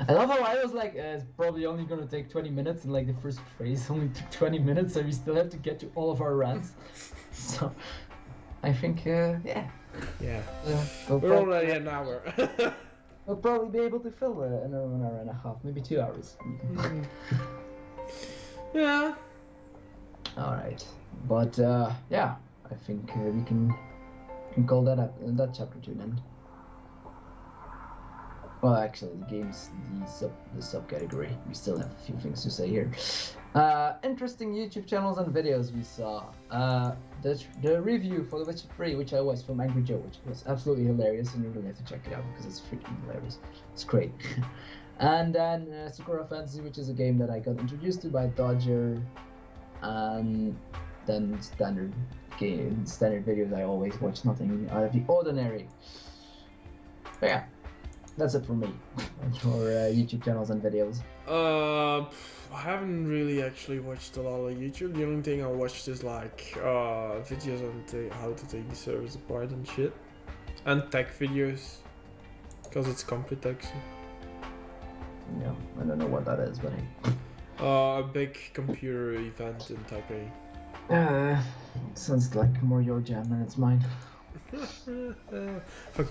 I love how I was like, it's probably only gonna take 20 minutes, and like the first phrase only took 20 minutes, and we still have to get to all of our rants. So, I think, yeah. Yeah. We're already an hour. We'll probably be able to fill another 1 hour and a half, maybe 2 hours. Yeah. Alright. But, yeah, I think we can call that up, that chapter 2 then. Well, actually, the game's the subcategory. We still have a few things to say here. Interesting YouTube channels and videos we saw. The review for The Witcher 3, which I watched from Angry Joe, which was absolutely hilarious, and you really have to check it out because it's freaking hilarious. It's great. And then Sakura Fantasy, which is a game that I got introduced to by Dodger, and then standard videos. I always watch nothing out of the ordinary. But yeah. That's it for me. For YouTube channels and videos. I haven't really actually watched a lot of YouTube. The only thing I watched is like videos on how to take the servers apart and shit, and tech videos, because it's Computex. Yeah, I don't know what that is, but hey. A big computer event in Taipei. Sounds like more your jam than it's mine. Fuck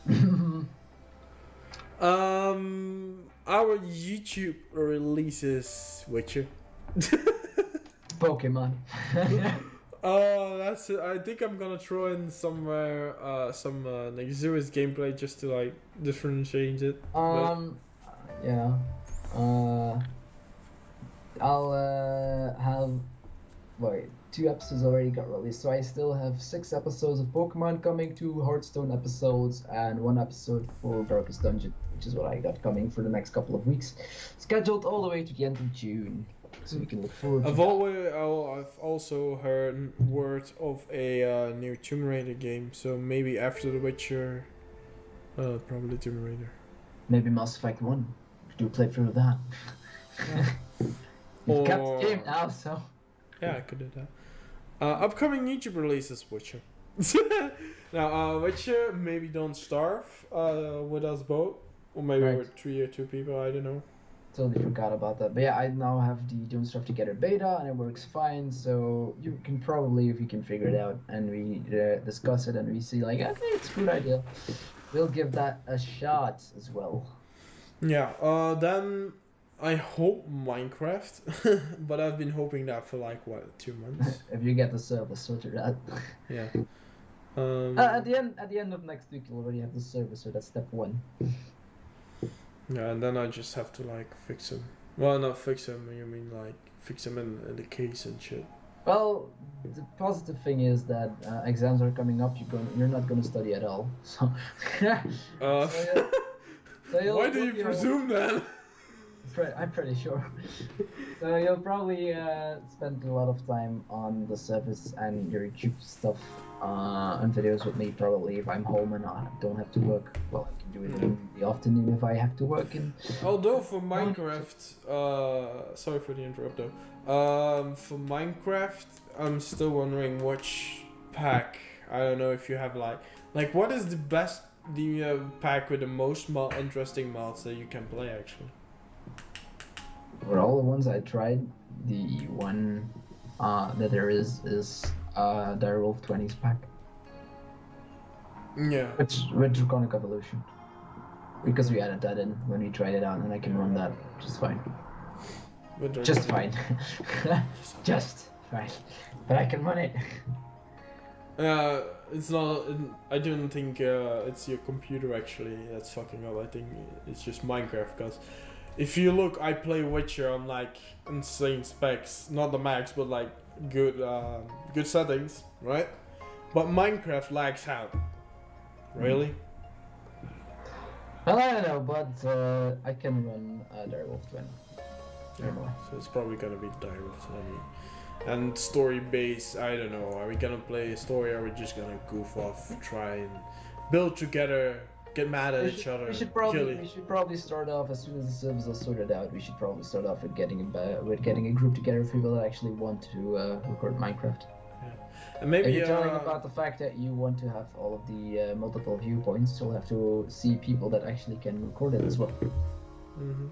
you. Our YouTube releases Witcher. Pokemon. Oh, that's it. I think I'm gonna throw in somewhere some like Zeus gameplay just to like differentiate it. Yeah. I'll have 2 episodes already got released, so I still have 6 episodes of Pokemon coming, 2 Hearthstone episodes, and 1 episode for Darkest Dungeon, which is what I got coming for the next couple of weeks, scheduled all the way to the end of June, so we can look forward to I've also heard word of a new Tomb Raider game, so maybe after The Witcher, probably Tomb Raider. Maybe Mass Effect 1. Do a playthrough of that. You've kept the game now, so... Yeah, I could do that. Upcoming YouTube releases, Witcher. Now, Witcher, maybe Don't Starve with us both. Or maybe Right. with 3 or 2 people, I don't know. Totally forgot about that. But yeah, I now have the Don't Starve Together beta, and it works fine, so you can probably, if you can figure it out, and we discuss it, and we see, like, I think it's a good idea, we'll give that a shot as well. Yeah, then I hope Minecraft, but I've been hoping that for like, 2 months? If you get the server sorted out. Yeah. At the end of next week, you'll already have the server, so that's step 1. Yeah, and then I just have to like fix them. Well, not fix them, you mean like fix them in the case and shit. Well, the positive thing is that exams are coming up. You're not gonna study at all. So. Why do you presume that? I'm pretty sure. So you'll probably spend a lot of time on the service and your YouTube stuff and videos with me probably if I'm home and I don't have to work. Well, I can do it in the afternoon if I have to work. Although for Minecraft, sorry for the interrupt though. For Minecraft, I'm still wondering which pack. I don't know if you have like what is the best pack with the most interesting mods that you can play actually. For all the ones I tried, the one that there is Direwolf 20s pack. Yeah. With Draconic Evolution. Because we added that in when we tried it out, and I can run that just fine. Just fine. Just fine. But I can run it. It's not. I don't think it's your computer actually that's fucking up. I think it's just Minecraft. Because if you look, I play Witcher on like insane specs, not the max, but like good settings, right? But Minecraft lags out. Really? Well, I don't know, but I can run Direwolf 20. Yeah, so it's probably gonna be Direwolf 20. And story based, I don't know. Are we gonna play a story or are we just gonna goof off, try and build together, get mad at each other? We should probably start off as soon as the servers are sorted out. We should probably start off with getting a group together of people that actually want to record Minecraft. Yeah. And maybe if you're talking about the fact that you want to have all of the multiple viewpoints, you'll have to see people that actually can record it as well. Mm-hmm.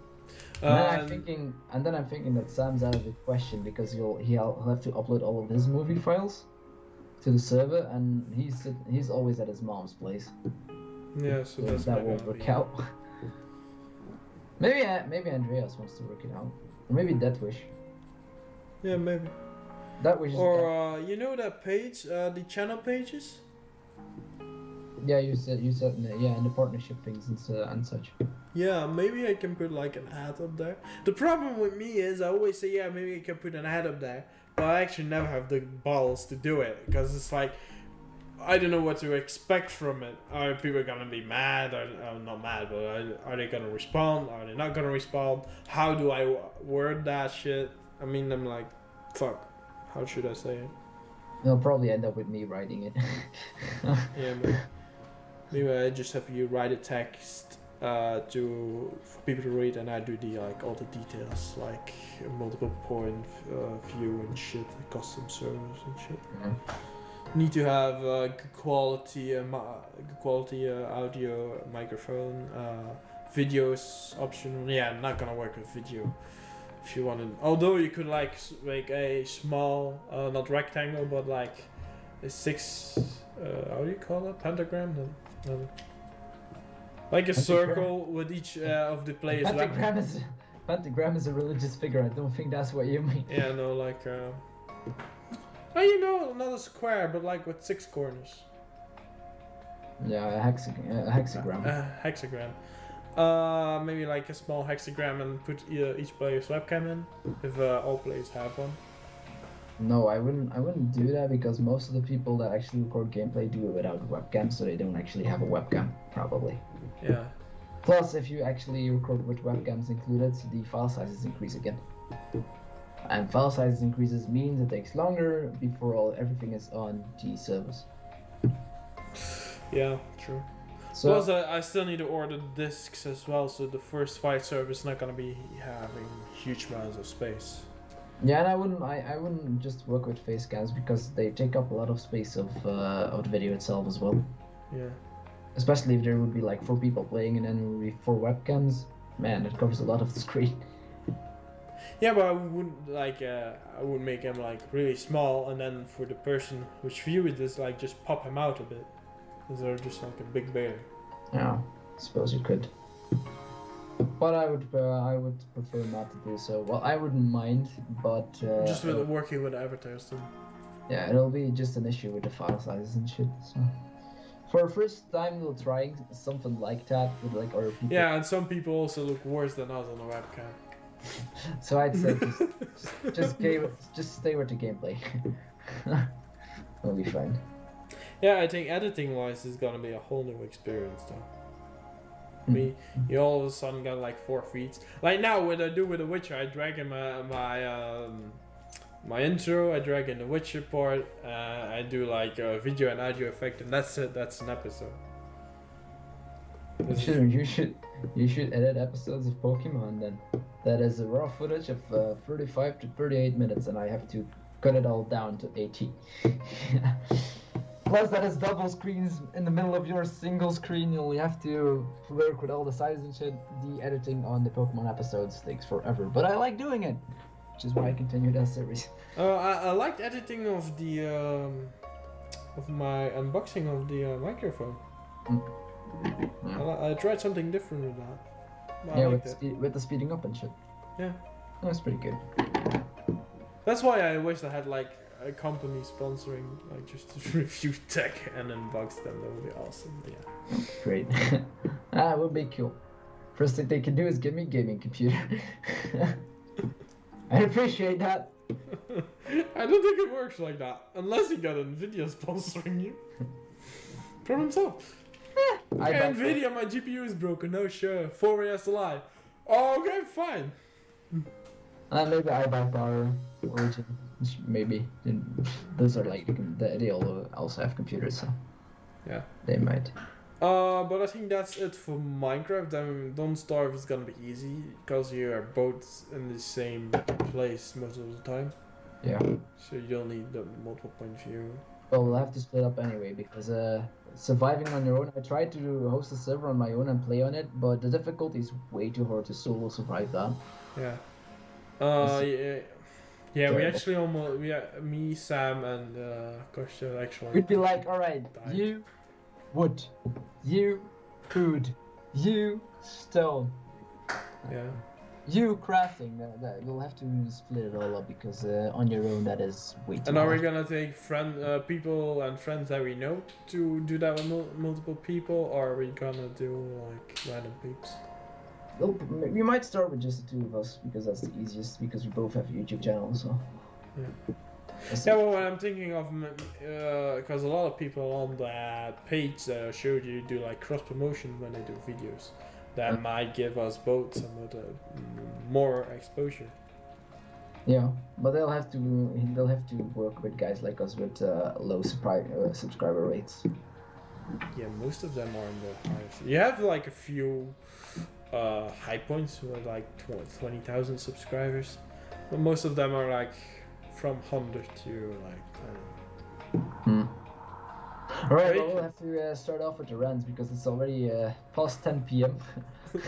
And then I'm thinking that Sam's out of the question because he'll have to upload all of his movie files to the server, and he's always at his mom's place. Yeah, so that won't work out. Maybe Andreas wants to work it out, or maybe Deathwish. Yeah, maybe. Deathwish. Or you know that page, the channel pages. Yeah, you said in the partnership things and such. Yeah, maybe I can put like an ad up there. The problem with me is I always say yeah, maybe I can put an ad up there, but I actually never have the balls to do it because it's like I don't know what to expect from it. Are people gonna be mad? Not mad, but are they gonna respond? Are they not gonna respond? How do I word that shit? I mean, I'm like, fuck. How should I say it? It'll probably end up with me writing it. Yeah, maybe I just have you write a text for people to read, and I do all the details, like multiple point view and shit, custom servers and shit. Mm-hmm. Need to have good quality audio, microphone, videos option. Yeah, not gonna work with video. If you want to, although you could like make a small, not rectangle, but like a 6. How do you call it? Pentagram. Like a circle with each of the players. Pentagram is a religious figure. I don't think that's what you mean. Yeah, no, like. Oh, you know, not a square, but like with 6 corners. Yeah, a hexagram. Hexagram. Maybe like a small hexagram and put each player's webcam in, if all players have one. No, I wouldn't do that because most of the people that actually record gameplay do it without webcam, so they don't actually have a webcam, probably. Yeah. Plus, if you actually record with webcams included, the file sizes increase again. And file sizes increases means it takes longer before everything is on the servers. Yeah, true. So, plus, I still need to order discs as well, so the first 5 servers not gonna be having huge amounts of space. yeah, and I wouldn't just work with face cams because they take up a lot of space of the video itself as well. Yeah. Especially if there would be like 4 people playing and then there would be 4 webcams. Man, it covers a lot of the screen. Yeah, but I wouldn't like I would make him like really small, and then for the person which viewed this, like just pop him out a bit, because they're just like a big bear. Yeah, I suppose you could. But I would prefer not to do so. Well, I wouldn't mind, but just with working with avatars too. yeah, it'll be just an issue with the file sizes and shit. So for a first time, we'll try something like that with like other people. Yeah, and some people also look worse than us on the webcam. So I'd say just stay with the gameplay. It'll be fine. Yeah, I think editing wise is gonna be a whole new experience though. Me, you all of a sudden got like 4 feeds. Like now, what I do with The Witcher, I drag in my intro, I drag in the Witcher part, I do like a video and audio effect, and that's it. That's an episode. You should edit episodes of Pokemon then. That is a raw footage of 35 to 38 minutes, and I have to cut it all down to 80. Plus, that is double screens in the middle of your single screen. You'll have to work with all the sizes and shit. The editing on the Pokemon episodes takes forever, but I like doing it, which is why I continue that series. I liked editing of the of my unboxing of the microphone. Yeah. I tried something different with that. Yeah, with the speeding up and shit. Yeah, that's pretty good. That's why I wish I had like a company sponsoring, like just to review tech and unbox them. That would be awesome. Yeah. Great. That would be cool. First thing they can do is give me a gaming computer. I appreciate that. I don't think it works like that unless you got Nvidia sponsoring you. Problem solved. Okay, Nvidia, my GPU is broken. No, sure. 4 SLI. Oh, okay, fine. Maybe I buy Power Origin. Maybe those are like they all also have computers, so yeah, they might. But I think that's it for Minecraft. Don't Starve is gonna be easy because you are both in the same place most of the time. Yeah. So you don't need the multiple point view. Well, we'll have to split up anyway because surviving on your own. I tried to host a server on my own and play on it, but the difficulty is way too hard to solo survive that. Yeah. Yeah, we actually almost me, Sam, and Kostya actually. We'd be like, all right, died. You wood, you food, you stone. Yeah. You crafting. That you'll have to split it all up because on your own that is way too. And are hard. we gonna take people and friends that we know to do that with multiple people, or are we gonna do like random peeps? Well, we might start with just the 2 of us because that's the easiest because we both have a YouTube channel, so. Yeah. Yeah, well, what I'm thinking of, because a lot of people on that page that I showed you do like cross promotion when they do videos. That might give us both some of the more exposure. Yeah, but they'll have to work with guys like us with low subscriber rates. Yeah, most of them are in the highest. You have like a few high points with like 20,000 subscribers, but most of them are like from 100 to like I don't know. Alright, well, we'll have to start off with the rants because it's already past 10 p.m. You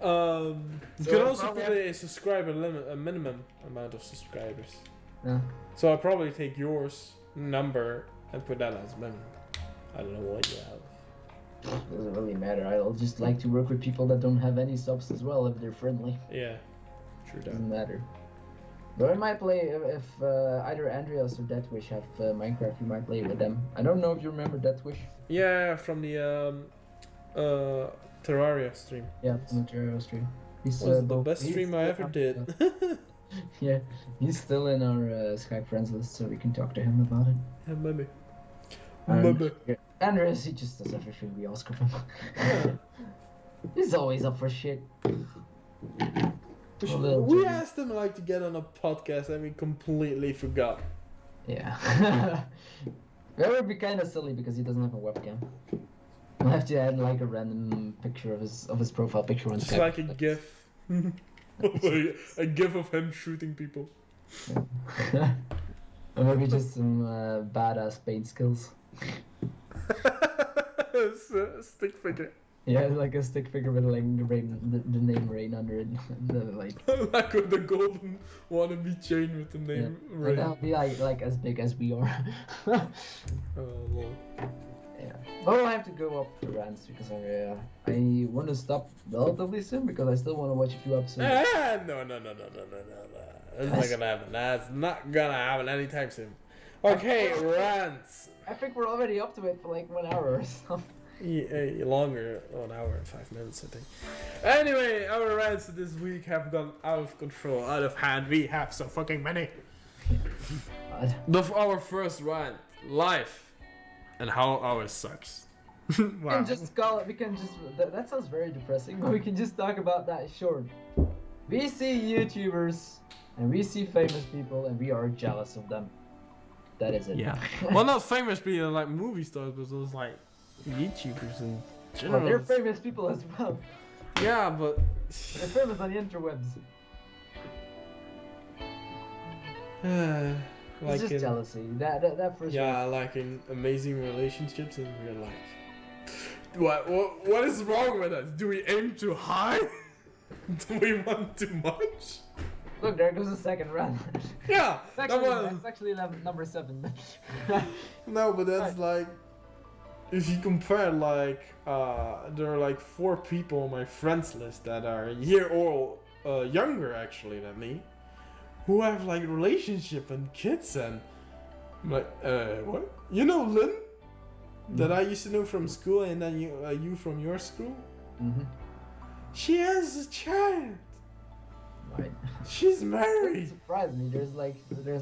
So can I'll also probably put a subscriber limit, a minimum amount of subscribers. Yeah. So I'll probably take yours number and put that as minimum. I don't know what you have. Doesn't really matter. I'll just like to work with people that don't have any subs as well if they're friendly. Yeah, true that. Doesn't matter. But I might play if either Andreas or Deathwish have Minecraft. We might play with them. I don't know if you remember Deathwish. Yeah, from the Terraria stream. Yeah, from the Terraria stream. He's Was the both- best he's stream I still- ever did. Yeah, he's still in our Skype friends list, so we can talk to him about it. Yeah, maybe. And- Maybe. yeah, Andreas, he just does everything we ask of him. He's always up for shit. little We Jimmy. asked him like to get on a podcast and we completely forgot. Yeah. That would be kind of silly because he doesn't have a webcam. I'll have to add like a random picture of his profile picture on Just Skype. like a gif. A gif of him shooting people. Or maybe just some badass paint skills. It's a stick figure. Yeah, like a stick figure with like the name Rain under it. Like Like with the golden wannabe chain with the name and Ray. that'll be like as big as we are. Oh lord. Yeah. But we'll have to go up to rants because I want to stop relatively soon because I still want to watch a few episodes. No. That's not gonna happen. That's not gonna happen anytime soon. Okay, rants. I think we're already up to it for like 1 hour or something. Yeah, longer, 1 hour and 5 minutes, I think. Anyway, our rants this week have gone out of control, out of hand. We have so fucking many. Our first rant, life, and how ours sucks. We Wow. can just call it. We can just. That sounds very depressing. But we can just talk about that short. We see YouTubers and we see famous people and we are jealous of them. That is it. Yeah. Well, not famous people like movie stars, but those like YouTubers in Well, general. they're famous people as well. Yeah, but They're famous on the interwebs. like It's just in, jealousy. That first. yeah, like in amazing relationships, and we're like, what is wrong with us? Do we aim too high? Do we want too much? Look, there goes the second run. Yeah, It's actually number 7. no, but that's like, if you compare like, there are like 4 people on my friends list that are a year or younger actually than me, who have like relationship and kids and I'm like, what? You know Lynn? That I used to know from school and then you from your school? Mm-hmm. She has a child. Right. She's It married. surprised me. There's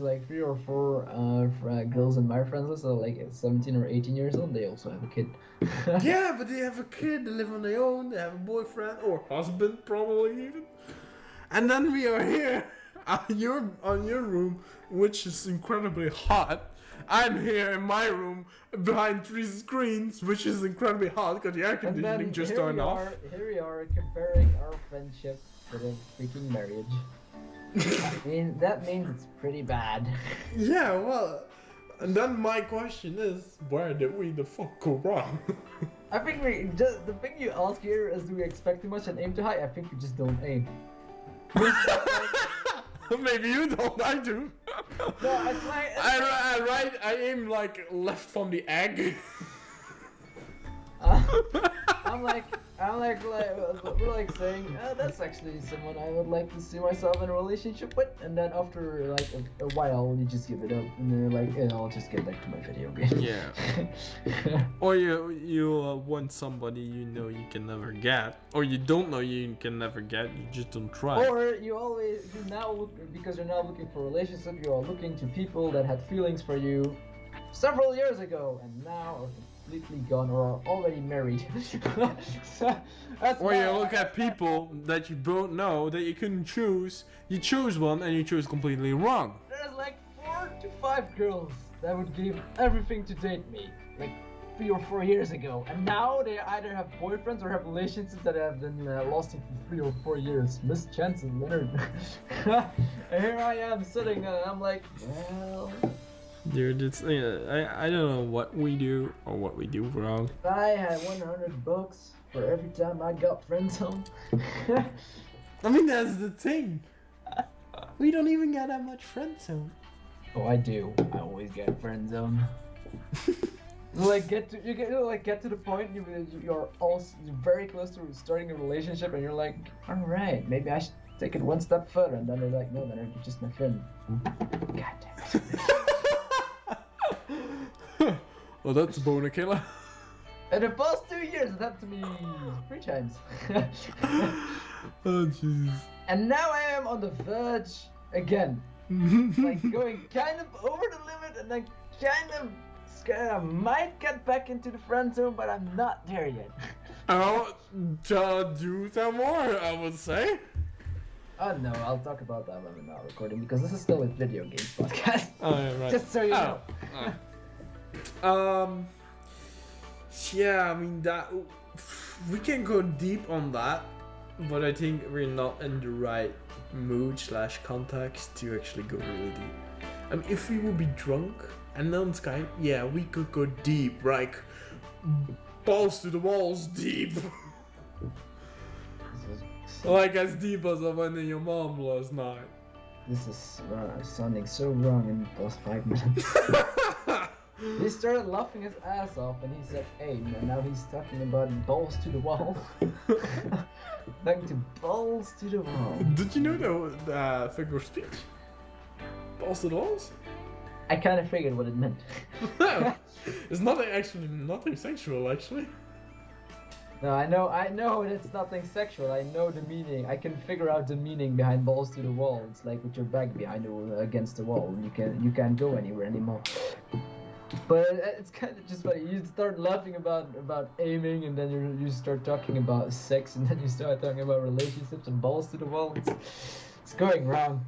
like 3 or 4 girls in my friends list that are like 17 or 18 years old. They also have a kid. Yeah, but they have a kid, they live on their own, they have a boyfriend or husband probably even. And then we are here on your room, which is incredibly hot. I'm here in my room behind 3 screens, which is incredibly hot because the air And then conditioning just here turned we off. Here we are comparing our friendship with a freaking marriage. I mean, that means it's pretty bad. Yeah, well, and then my question is, where did we the fuck go wrong? I think the thing you ask here is, do we expect too much and aim too high? I think we just don't aim. Maybe you don't, I do. No, it's like. I aim like left from the egg. I'm like we're like saying, that's actually someone I would like to see myself in a relationship with, and then after like a while you just give it up, and then you're like, yeah, I'll just get back to my video game. Yeah. Or you want somebody you know you can never get, or you don't know you can never get, you just don't try. Or you now look, because you're now looking for a relationship, you are looking to people that had feelings for you several years ago, and now are completely gone or are already married. Or you look at people that you don't know that you couldn't choose. You choose one and you choose completely wrong. There's like 4 to 5 girls that would give everything to date me, like 3 or 4 years ago, and now they either have boyfriends or have relationships that have been lasting for 3 or 4 years. Miss Chance and Leonard. And here I am sitting and I'm like, well, Dude, it's I don't know what we do or what we do wrong. I had 100 bucks for every time I got friend zone. I mean, that's the thing. We don't even get that much friend zone. Oh, I do. I always get friend zone. Like get to the point you're very close to starting a relationship and you're like, all right, maybe I should take it one step further, and then they're like, no, then you're just my friend. God damn it. Well, that's a boner killer. In the past 2 years, it happened to me 3 times. Oh Jesus. And now I am on the verge again, like going kind of over the limit, and then kind of scared I might get back into the friend zone, but I'm not there yet. Oh, do tell more, I would say. Oh no, I'll talk about that when we're not recording, because this is still a video games podcast. Oh, yeah, right. Just so you know. Yeah, I mean that we can go deep on that, but I think we're not in the right mood / context to actually go really deep. I mean, if we would be drunk and on Skype, yeah, we could go deep, like balls to the walls deep. Like as deep as I went in your mom last night. This is sounding so wrong in the past 5 minutes. He started laughing his ass off and he said, hey man, now he's talking about balls to the wall. Back to balls to the wall. Did you know the figure of speech? Balls to the walls? I kind of figured what it meant. No, it's nothing sexual actually. No, I know it's nothing sexual. I know the meaning. I can figure out the meaning behind balls to the wall. It's like with your back behind against the wall. You can't go anywhere anymore. But it's kind of just funny. You start laughing about aiming, and then you start talking about sex, and then you start talking about relationships and balls to the wall. It's going wrong.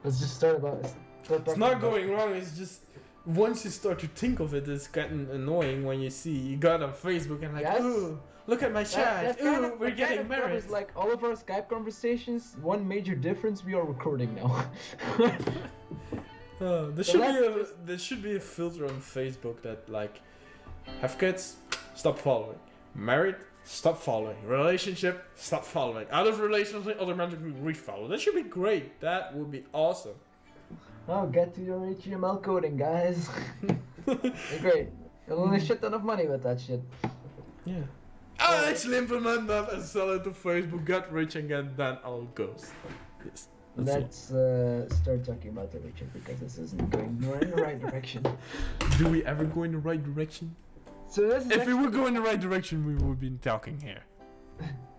Let's just start talking. It's not going wrong. It's just once you start to think of it, it's getting annoying when you see you got on Facebook and like, yes. Ooh, look at my chat. Ooh, we're getting married. Like all of our Skype conversations, one major difference: we are recording now. There should be a filter on Facebook that like, have kids, stop following. Married, stop following. Relationship, stop following. Out of relationship, automatically refollow. That should be great. That would be awesome. Oh, get to your HTML coding, guys. You're great. You'll earn a shit ton of money with that shit. Yeah. I'll actually implement that and sell it to Facebook, get rich again, then all goes. Yes. Let's start talking about The Witcher, because this isn't going in the right direction. Do we ever go in the right direction? So this is if we would go in the right direction, we would be talking here.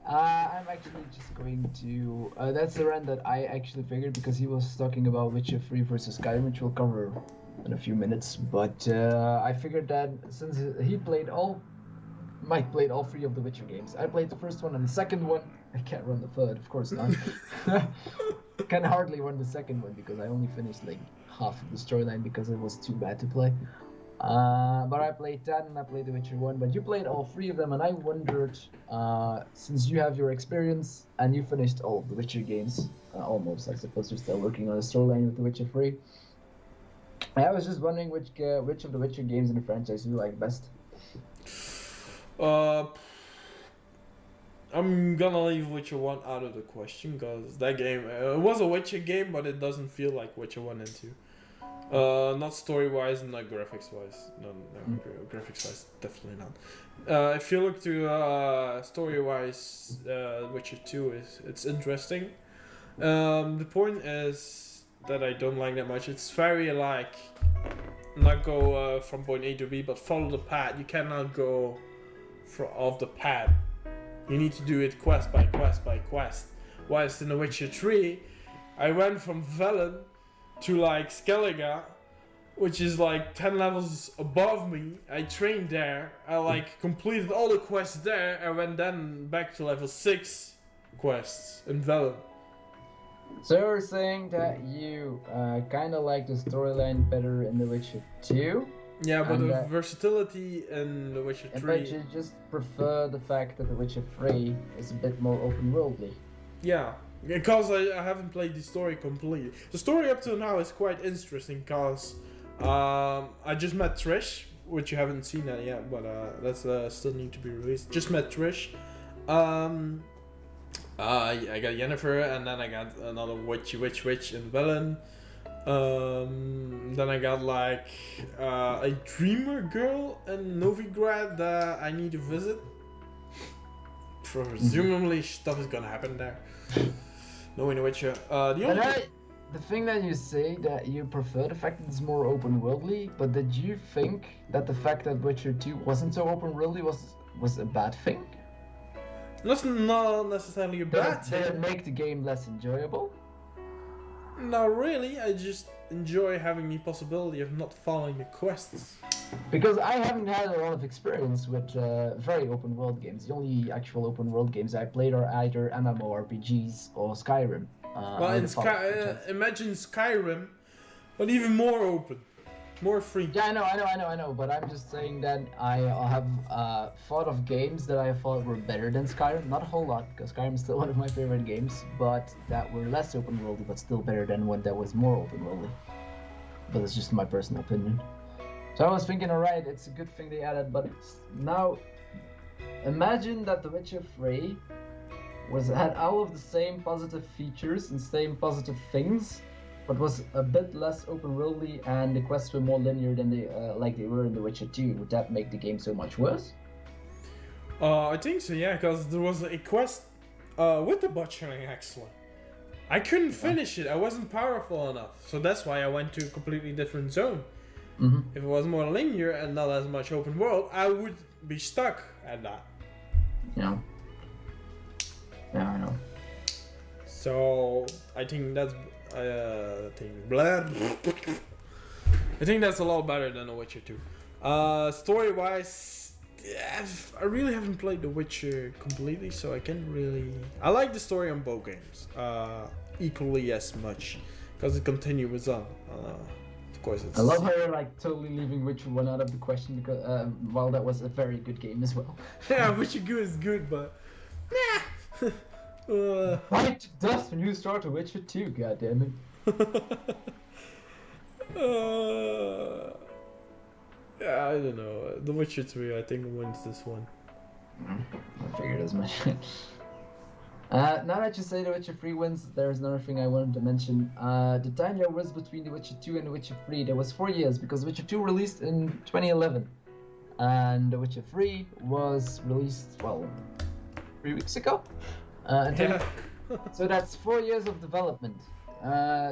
I'm actually just going to... that's the rant that I actually figured, because he was talking about Witcher 3 versus Skyrim, which we'll cover in a few minutes. But I figured that since he Mike played all 3 of the Witcher games. I played the first one and the second one. I can't run the third, of course not. Can hardly run the second one because I only finished like half of the storyline because it was too bad to play. But I played that and I played The Witcher 1. But you played all 3 of them, and I wondered, since you have your experience and you finished all of the Witcher games, almost, I suppose you're still working on a storyline with The Witcher 3. I was just wondering which of the Witcher games in the franchise you like best. I'm gonna leave Witcher 1 out of the question, because that game, it was a Witcher game, but it doesn't feel like Witcher 1 and 2. Not story-wise, not graphics-wise. No, graphics-wise, definitely not. If you look to story-wise, Witcher 2 it's interesting. The point is that I don't like that much. It's very like, not go from point A to B, but follow the path. You cannot go off the path. You need to do it quest by quest by quest. Whilst in The Witcher 3, I went from Velen to like Skellige, which is like 10 levels above me. I trained there. I like completed all the quests there. I went then back to level 6 quests in Velen. So you're saying that you kind of like the storyline better in The Witcher 2? Yeah, but the versatility in The Witcher 3... But you just prefer the fact that The Witcher 3 is a bit more open-worldly. Yeah, because I haven't played the story completely. The story up to now is quite interesting, because I just met Trish, which you haven't seen that yet, but that's still need to be released. Just met Trish. I got Jennifer, and then I got another witch and villain. Then I got like a dreamer girl in Novigrad that I need to visit. Presumably stuff is gonna happen there. Knowing the Witcher. The thing that you say that you prefer the fact that it's more open worldly, but did you think that the fact that Witcher 2 wasn't so open worldly was a bad thing? That's not necessarily a bad thing. Did it make the game less enjoyable? Not really, I just enjoy having the possibility of not following the quests. Because I haven't had a lot of experience with very open world games. The only actual open world games I played are either MMORPGs or Skyrim. Well, imagine Skyrim, but even more open, more free. Yeah, I know, but I'm just saying that I have thought of games that I thought were better than Skyrim. Not a whole lot, because Skyrim is still one of my favorite games, but that were less open worldly, but still better than one that was more open worldly. But it's just my personal opinion. So I was thinking, alright, it's a good thing they added, but now imagine that The Witcher 3 had all of the same positive features and same positive things, but was a bit less open worldly, and the quests were more linear than they were in The Witcher 2. Would that make the game so much worse? I think so, yeah, because there was a quest with the butchering actually. I couldn't finish it. I wasn't powerful enough, so that's why I went to a completely different zone. Mm-hmm. If it was more linear and not as much open world, I would be stuck at that. Yeah. Yeah, I know. So I think that's I think that's a lot better than The Witcher 2. Story-wise, yeah, I really haven't played The Witcher completely, so I can't really. I like the story on both games equally as much because it continues on. Of course, it's. I love how you're like totally leaving Witcher 1 out of the question because while that was a very good game as well. Yeah, Witcher 2 is good, but nah. Bite dust when you start a Witcher 2, goddammit. Yeah, I don't know. The Witcher 3, I think, wins this one. I figured as much. Now that you say The Witcher 3 wins, there's another thing I wanted to mention. The time there was between The Witcher 2 and The Witcher 3, there was 4 years, because The Witcher 2 released in 2011. And The Witcher 3 was released, well, 3 weeks ago? Yeah. So that's 4 years of development.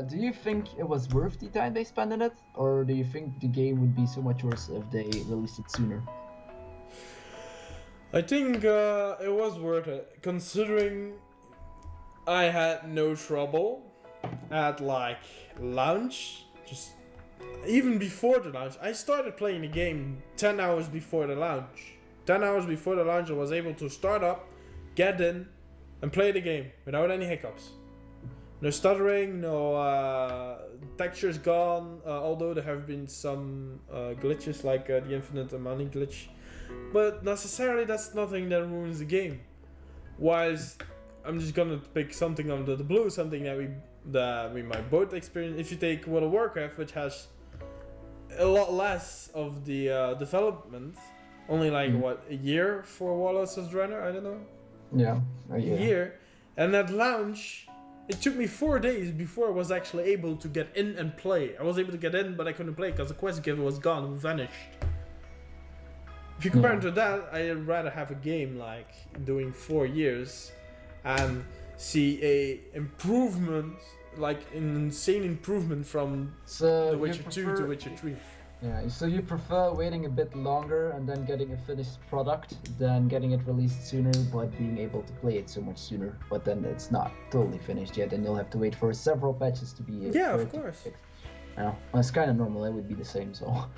Do you think it was worth the time they spent on it? Or do you think the game would be so much worse if they released it sooner? I think it was worth it, considering I had no trouble at like launch. Just even before the launch, I started playing the game 10 hours before the launch. 10 hours before the launch, I was able to start up, get in, and play the game without any hiccups. No stuttering, no textures gone, although there have been some glitches like the infinite money glitch. But necessarily that's nothing that ruins the game. Whilst I'm just gonna pick something out of the blue, something that we might both experience. If you take World of Warcraft, which has a lot less of the development, only like a year for Warlords of Draenor, I don't know. Yeah, a year. And at launch, it took me 4 days before I was actually able to get in and play. I was able to get in, but I couldn't play because the quest giver was gone, vanished. If you compare it to that, I'd rather have a game like doing 4 years and see a improvement, like an insane improvement from The Witcher 2 to Witcher 3. Yeah, so you prefer waiting a bit longer and then getting a finished product than getting it released sooner but being able to play it so much sooner, but then it's not totally finished yet and you'll have to wait for several patches to be yeah, of course. Well, it's kind of normal. I would be the same, so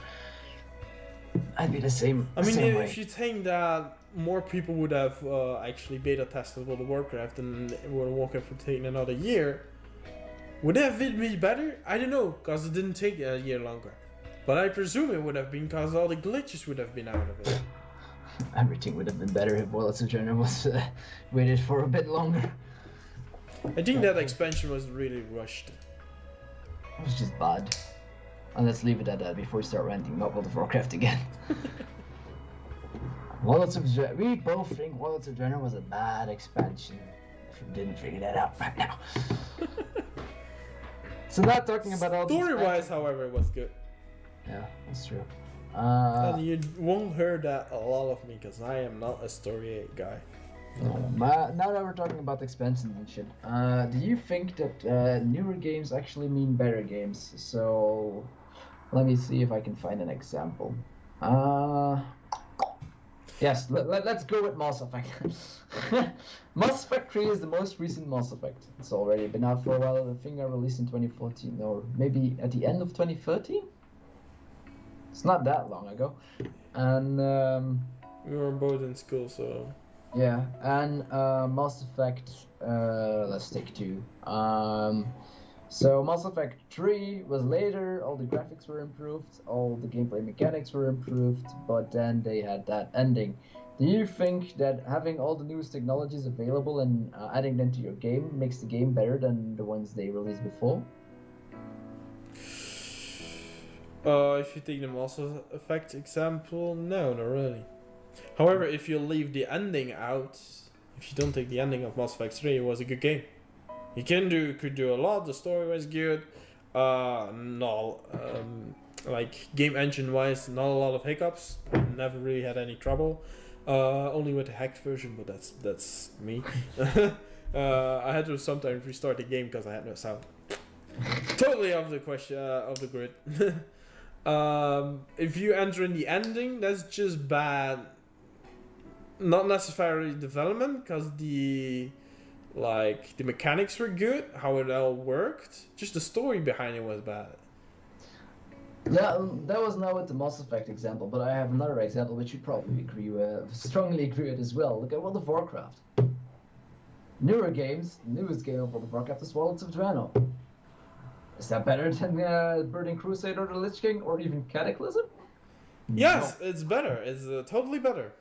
I'd be the same. I mean, same if you think that more people would have actually beta tested World of Warcraft and World of Warcraft would take another year, would that have been better? I don't know, because it didn't take a year longer. But I presume it would have been because all the glitches would have been out of it. Everything would have been better if Warlords of Draenor was waited for a bit longer. I think that expansion was really rushed. It was just bad. And let's leave it at that before we start ranting about World of Warcraft again. We both think Worlds of Draenor was a bad expansion. If you didn't figure that out right now. So not talking about all the Story-wise, however, it was good. Yeah, that's true. And you won't hear that a lot of me because I am not a story guy. Now that we're talking about expansions and shit, do you think that newer games actually mean better games? So let me see if I can find an example. Yes, let's go with Mass Effect. Mass Effect 3 is the most recent Mass Effect. It's already been out for a while. I think I released in 2014 or maybe at the end of 2013. It's not that long ago. And we were both in school, so yeah. And Mass Effect, let's take 2. So Mass Effect 3 was later, all the graphics were improved, all the gameplay mechanics were improved, but then they had that ending. Do you think that having all the newest technologies available and adding them to your game makes the game better than the ones they released before? If you take the Mass Effect example, no, not really. However, if you leave the ending out, if you don't take the ending of Mass Effect 3, it was a good game. You could do a lot. The story was good. Like game engine wise, not a lot of hiccups. Never really had any trouble. Only with the hacked version, but that's me. I had to sometimes restart the game because I had no sound. Totally off the question of the grid. If you enter in the ending, that's just bad. Not necessarily development, because the mechanics were good, how it all worked. Just the story behind it was bad. Yeah, that was not with the Mass Effect example, but I have another example which you probably strongly agree with as well. Look at World of Warcraft. Newer games, newest game of World of Warcraft is Worlds of Draenor. Is that better than Burning Crusade or the Lich King or even Cataclysm? Yes, no. It's better. It's totally better.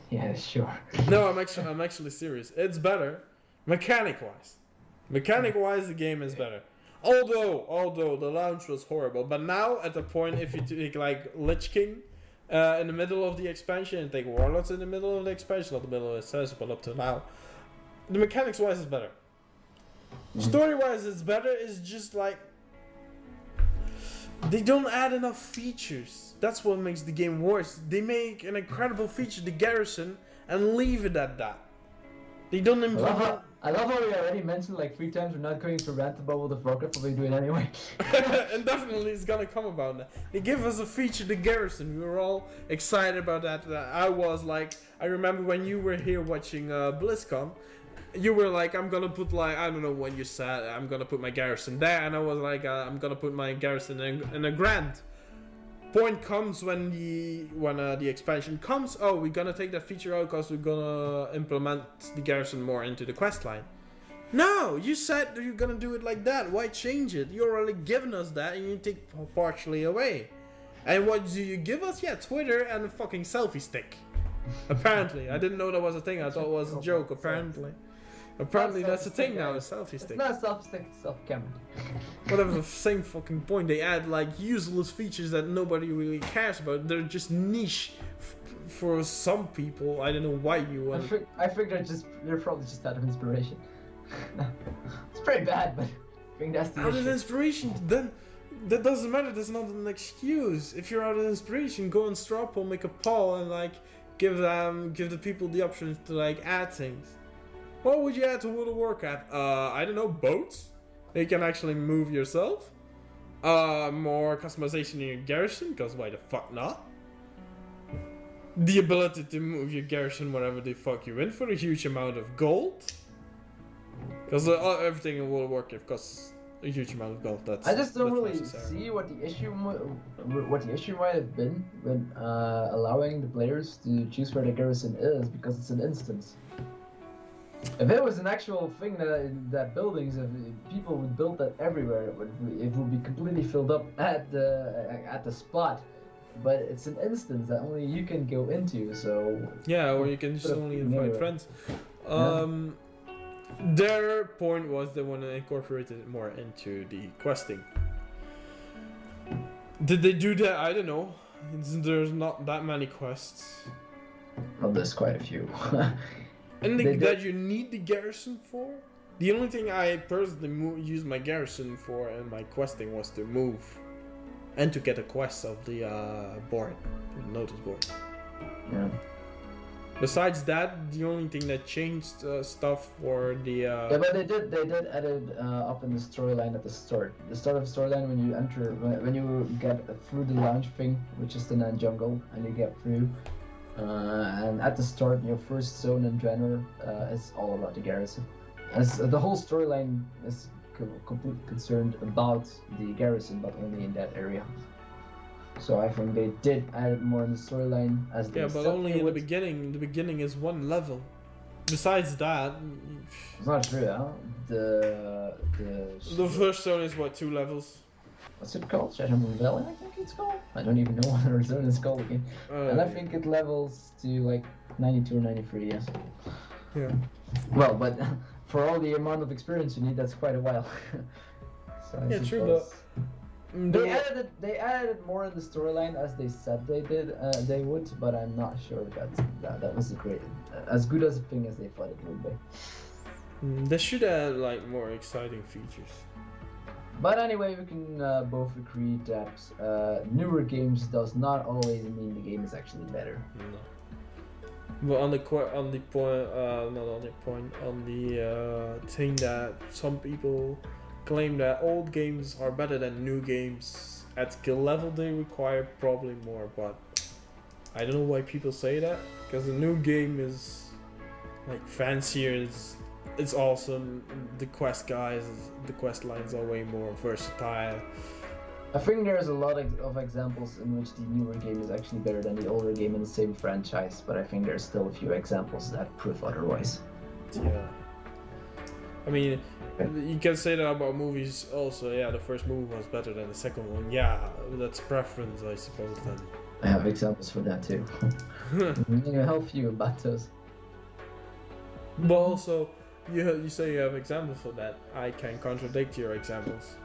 Yeah, sure. No, I'm actually serious. It's better, mechanic-wise. Mechanic-wise, the game is better. Although the launch was horrible, but now at the point, if you take like Lich King in the middle of the expansion and take Warlords in the middle of the expansion, not the middle of the expansion, but up to now, the mechanics-wise is better. Story-wise, it's better. It's just like they don't add enough features. That's what makes the game worse. They make an incredible feature, the garrison, and leave it at that. They don't implement. I love how we already mentioned like 3 times we're not going to rant about World of Warcraft, but we do it anyway. And definitely it's gonna come about that. They give us a feature, the garrison. We were all excited about that. I was like, I remember when you were here watching BlizzCon. You were like, I'm gonna put like, I don't know when you said, I'm gonna put my garrison there, and I was like, I'm gonna put my garrison in a grand. Point comes when the expansion comes. Oh, we're gonna take that feature out because we're gonna implement the garrison more into the quest line. No, you said you're gonna do it like that. Why change it? You're already giving us that, and you take partially away. And what do you give us? Yeah, Twitter and a fucking selfie stick. Apparently, I didn't know that was a thing. I thought it was a joke. Apparently that's a thing now, a selfie stick. It's not a selfie stick, it's self-camera. Whatever, the same fucking point. They add like useless features that nobody really cares about. They're just niche for some people. I don't know why you want. I think they're probably just out of inspiration. It's pretty bad, but I think that's the out of inspiration, then that doesn't matter. That's not an excuse. If you're out of inspiration, go on straw poll, make a poll, and like give the people the option to like add things. What would you add to World of Warcraft? I don't know, boats? You can actually move yourself? More customization in your garrison, because why the fuck not? The ability to move your garrison wherever the fuck you in for a huge amount of gold? Because everything in World of Warcraft costs a huge amount of gold. I just don't really see what the issue might have been with allowing the players to choose where the garrison is, because it's an instance. If it was an actual thing that buildings, if people would build that everywhere, it would be completely filled up at the spot. But it's an instance that only you can go into, so yeah, or you can just only invite friends. Their point was they want to incorporate it more into the questing. Did they do that? I don't know. There's not that many quests. Well, there's quite a few. Anything that you need the garrison for? The only thing I personally used my garrison for in my questing was to move. And to get a quest of the board. The notice board. Yeah. Besides that, the only thing that changed stuff for the... Yeah, but they did add it up in the storyline at the start. The start of the storyline when you enter, when you get through the lounge thing, which is the Nan jungle, and you get through. And at the start, your first zone in general is all about the garrison. As the whole storyline is completely concerned about the garrison, but only in that area. So I think they did add more in the storyline as they Yeah, but only in the beginning. The beginning is one level. Besides that, it's not true, huh? The first zone is what, 2 levels? What's it called? Shadow Moon Valley, I think it's called. I don't even know what our zone is called again. And I think it levels to like 92 or 93, yes. Yeah. Well, but for all the amount of experience you need, that's quite a while. So I true, suppose... but... They added more in the storyline as they said they did. They would, but I'm not sure that was a great, as good as a thing as they thought it would be. They should add like more exciting features. But anyway, we can both agree that newer games does not always mean the game is actually better. No. But on the point, not on the point, on the thing that some people claim that old games are better than new games. At skill level they require probably more, but I don't know why people say that, because the new game is like fancier, it's awesome, the quest lines are way more versatile. I think there's a lot of examples in which the newer game is actually better than the older game in the same franchise, but I think there's still a few examples that prove otherwise. Yeah. I mean, you can say that about movies also. Yeah, the first movie was better than the second one. Yeah, that's preference, I suppose, then. I have examples for that too. I'll help you about those. But also, you say you have examples for that. I can contradict your examples.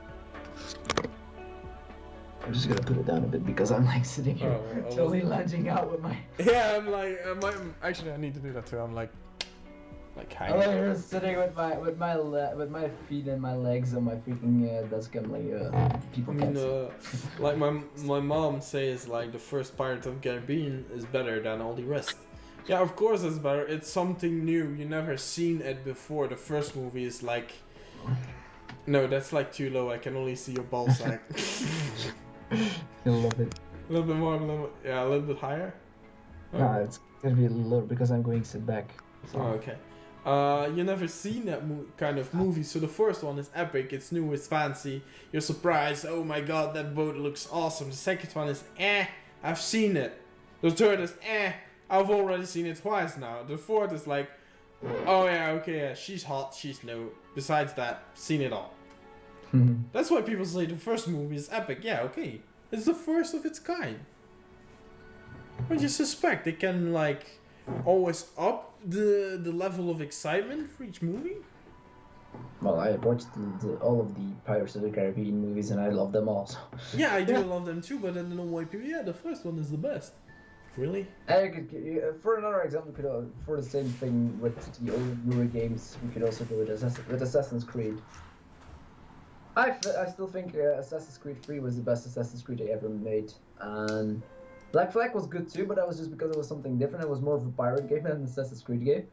I'm just gonna put it down a bit because I'm like sitting here totally lunging out with my... Yeah, I'm like, actually I need to do that too. I'm like hanging. I'm like here sitting with my feet and my legs on my freaking desk. I'm like, people can't see. Like my mom says, like the first Pirates of the Caribbean is better than all the rest. Yeah, of course it's better. It's something new. You never seen it before. The first movie is like, no, that's like too low. I can only see your ball sack. I love it. A little bit more, a little bit higher. Oh. Nah, it's gonna be a little lower because I'm going to sit back. So. Oh, okay. You never seen that kind of movie, so the first one is epic, it's new, it's fancy, you're surprised, oh my god, that boat looks awesome. The second one is, I've seen it. The third is, I've already seen it twice now. The fourth is like, oh yeah, okay, yeah, she's hot, she's new. Besides that, seen it all. That's why people say the first movie is epic. Yeah, okay, it's the first of its kind. But you suspect they can like always up the level of excitement for each movie? Well, I watched all of the Pirates of the Caribbean movies and I love them all. So. Yeah, I do love them too, but I don't know why people... Yeah, the first one is the best. Really? For another example, for the same thing with the older newer games, we could also do it with Assassin's Creed. I still think Assassin's Creed 3 was the best Assassin's Creed they ever made. And Black Flag was good too, but that was just because it was something different. It was more of a pirate game than an Assassin's Creed game,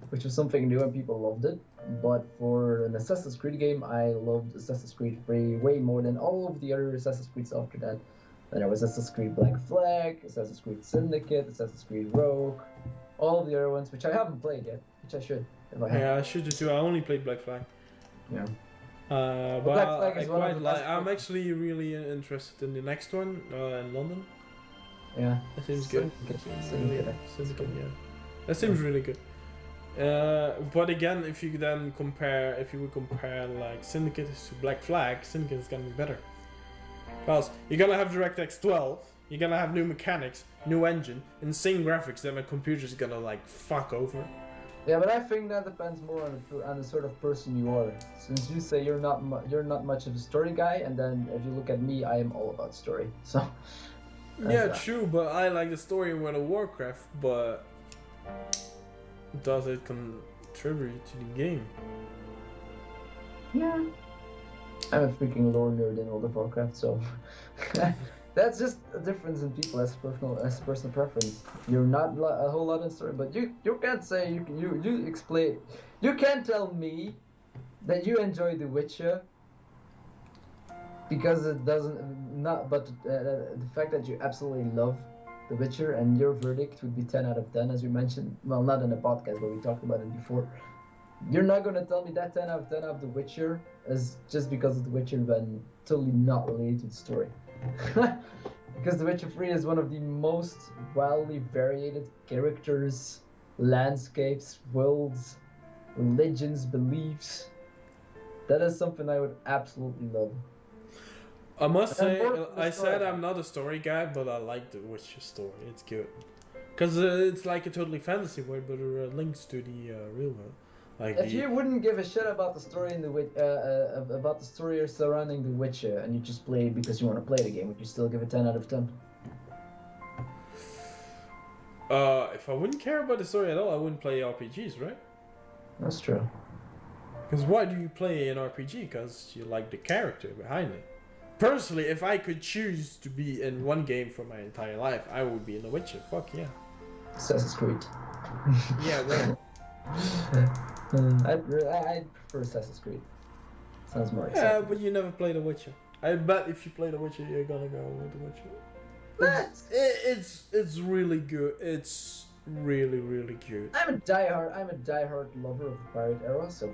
which was something new and people loved it. But for an Assassin's Creed game, I loved Assassin's Creed 3 way more than all of the other Assassin's Creeds after that. Then there was Assassin's Creed Black Flag, Assassin's Creed Syndicate, Assassin's Creed Rogue, all of the other ones, which I haven't played yet, which I should. If I have. Yeah, I should do too. I only played Black Flag. Yeah. But Black Flag is one of the best. I'm actually really interested in the next one in London. Yeah. That seems good. Syndicate. Yeah. That seems really good. But again, if you would compare like Syndicate to Black Flag, Syndicate is gonna be better. Because you're gonna have DirectX 12, you're gonna have new mechanics, new engine, insane graphics that my computer's gonna like fuck over. Yeah, but I think that depends more on the sort of person you are. Since you say you're not much of a story guy, and then if you look at me, I am all about story. So. Yeah, true, but I like the story in World of Warcraft, but does it contribute to the game? Yeah. I'm a freaking lore nerd in World of Warcraft, so that's just a difference in people as personal preference. You're not a whole lot in story, but you can't say you explain. You can't tell me that you enjoy The Witcher because it doesn't but the fact that you absolutely love The Witcher and your verdict would be 10 out of 10 as you mentioned. Well, not in a podcast, but we talked about it before. You're not gonna tell me that 10 out of 10 of The Witcher is just because of The Witcher when totally not related to the story. Because The Witcher 3 is one of the most wildly varied characters, landscapes, worlds, religions, beliefs. That is something I would absolutely love. I must say, I said I'm not a story guy, but I like The Witcher story. It's good. Because it's like a totally fantasy world, but it links to the real world. Like if you wouldn't give a shit about the story in about the story surrounding The Witcher, and you just play it because you want to play the game, would you still give it 10 out of 10? If I wouldn't care about the story at all, I wouldn't play RPGs, right? That's true. Because why do you play an RPG? Because you like the character behind it. Personally, if I could choose to be in one game for my entire life, I would be in The Witcher. Fuck yeah. Assassin's Creed. Yeah, well. I prefer Assassin's Creed. Sounds more exciting. Yeah, but you never play The Witcher. I bet if you play The Witcher, you're gonna go with The Witcher. It's really good. It's really good. I'm a diehard lover of the pirate era, so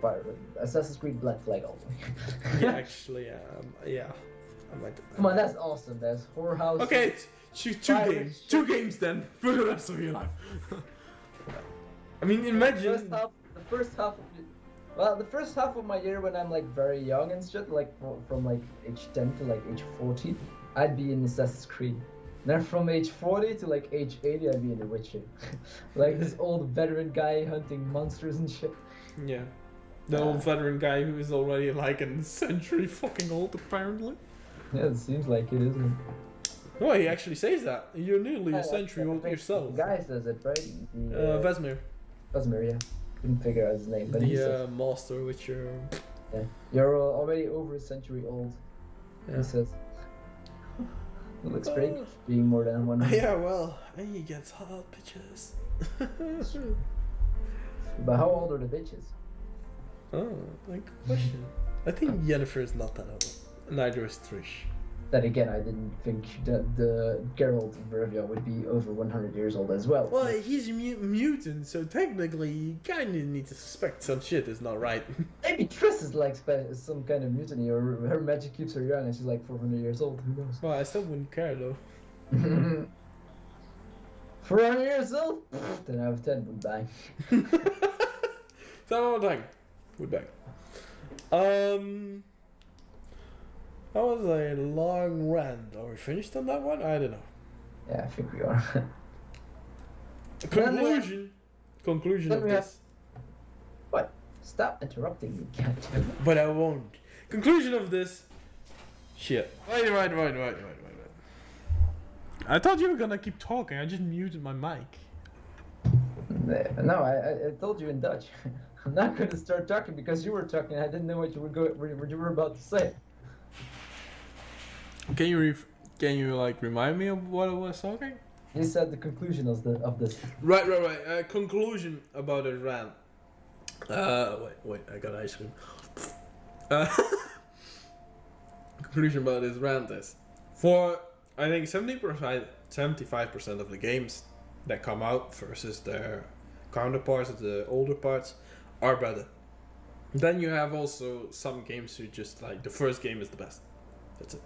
Assassin's Creed Black Flag all the way. Yeah, actually, yeah. I might. Come on, that's awesome. There's Whorehouse. Okay, choose two games then for the rest of your life. I mean, imagine the first half of my year when I'm like very young and shit, like from like age 10 to like age 40, I'd be in Assassin's Creed. Then from age 40 to like age 80, I'd be in The Witcher. Like this old veteran guy hunting monsters and shit. Yeah. The old veteran guy who is already like a century fucking old, apparently. Yeah, it seems like it, isn't it? Well, he actually says that. You're nearly a century old yourself. The guy says it, right? Vesemir. Vesemir, yeah. Couldn't figure out his name, but he says. Master Witcher. Yeah. You're already over a century old. Yeah. He says. It looks pretty good, being more than 100. Yeah, well, he gets hot bitches. But how old are the bitches? Oh, like question. I think Yennefer is not that old. Neither is Trish. Then again, I didn't think that the Geralt of Rivia would be over 100 years old as well. Well, he's a mutant, so technically you kind of need to suspect some shit is not right. Maybe Triss is like some kind of mutiny, or her magic keeps her young and she's like 400 years old. Who knows? Well, I still wouldn't care though. 400 years old? 10 out of 10 would bang. 10 out of 10 would bang. That was a long rant. Are we finished on that one? I don't know. Yeah, I think we are. Conclusion of this. What? Stop interrupting me, goddammit. But I won't. Conclusion of this. Shit. Wait. I thought you were gonna keep talking. I just muted my mic. No, I told you in Dutch. I'm not gonna start talking because you were talking. I didn't know what you were about to say. Can you like remind me of what I was talking? You said the conclusion of this. Right. Conclusion about a rant. Wait. I got ice cream. Conclusion about this rant is, for I think 75% of the games that come out versus their counterparts of the older parts are better. Then you have also some games who just like the first game is the best. That's it.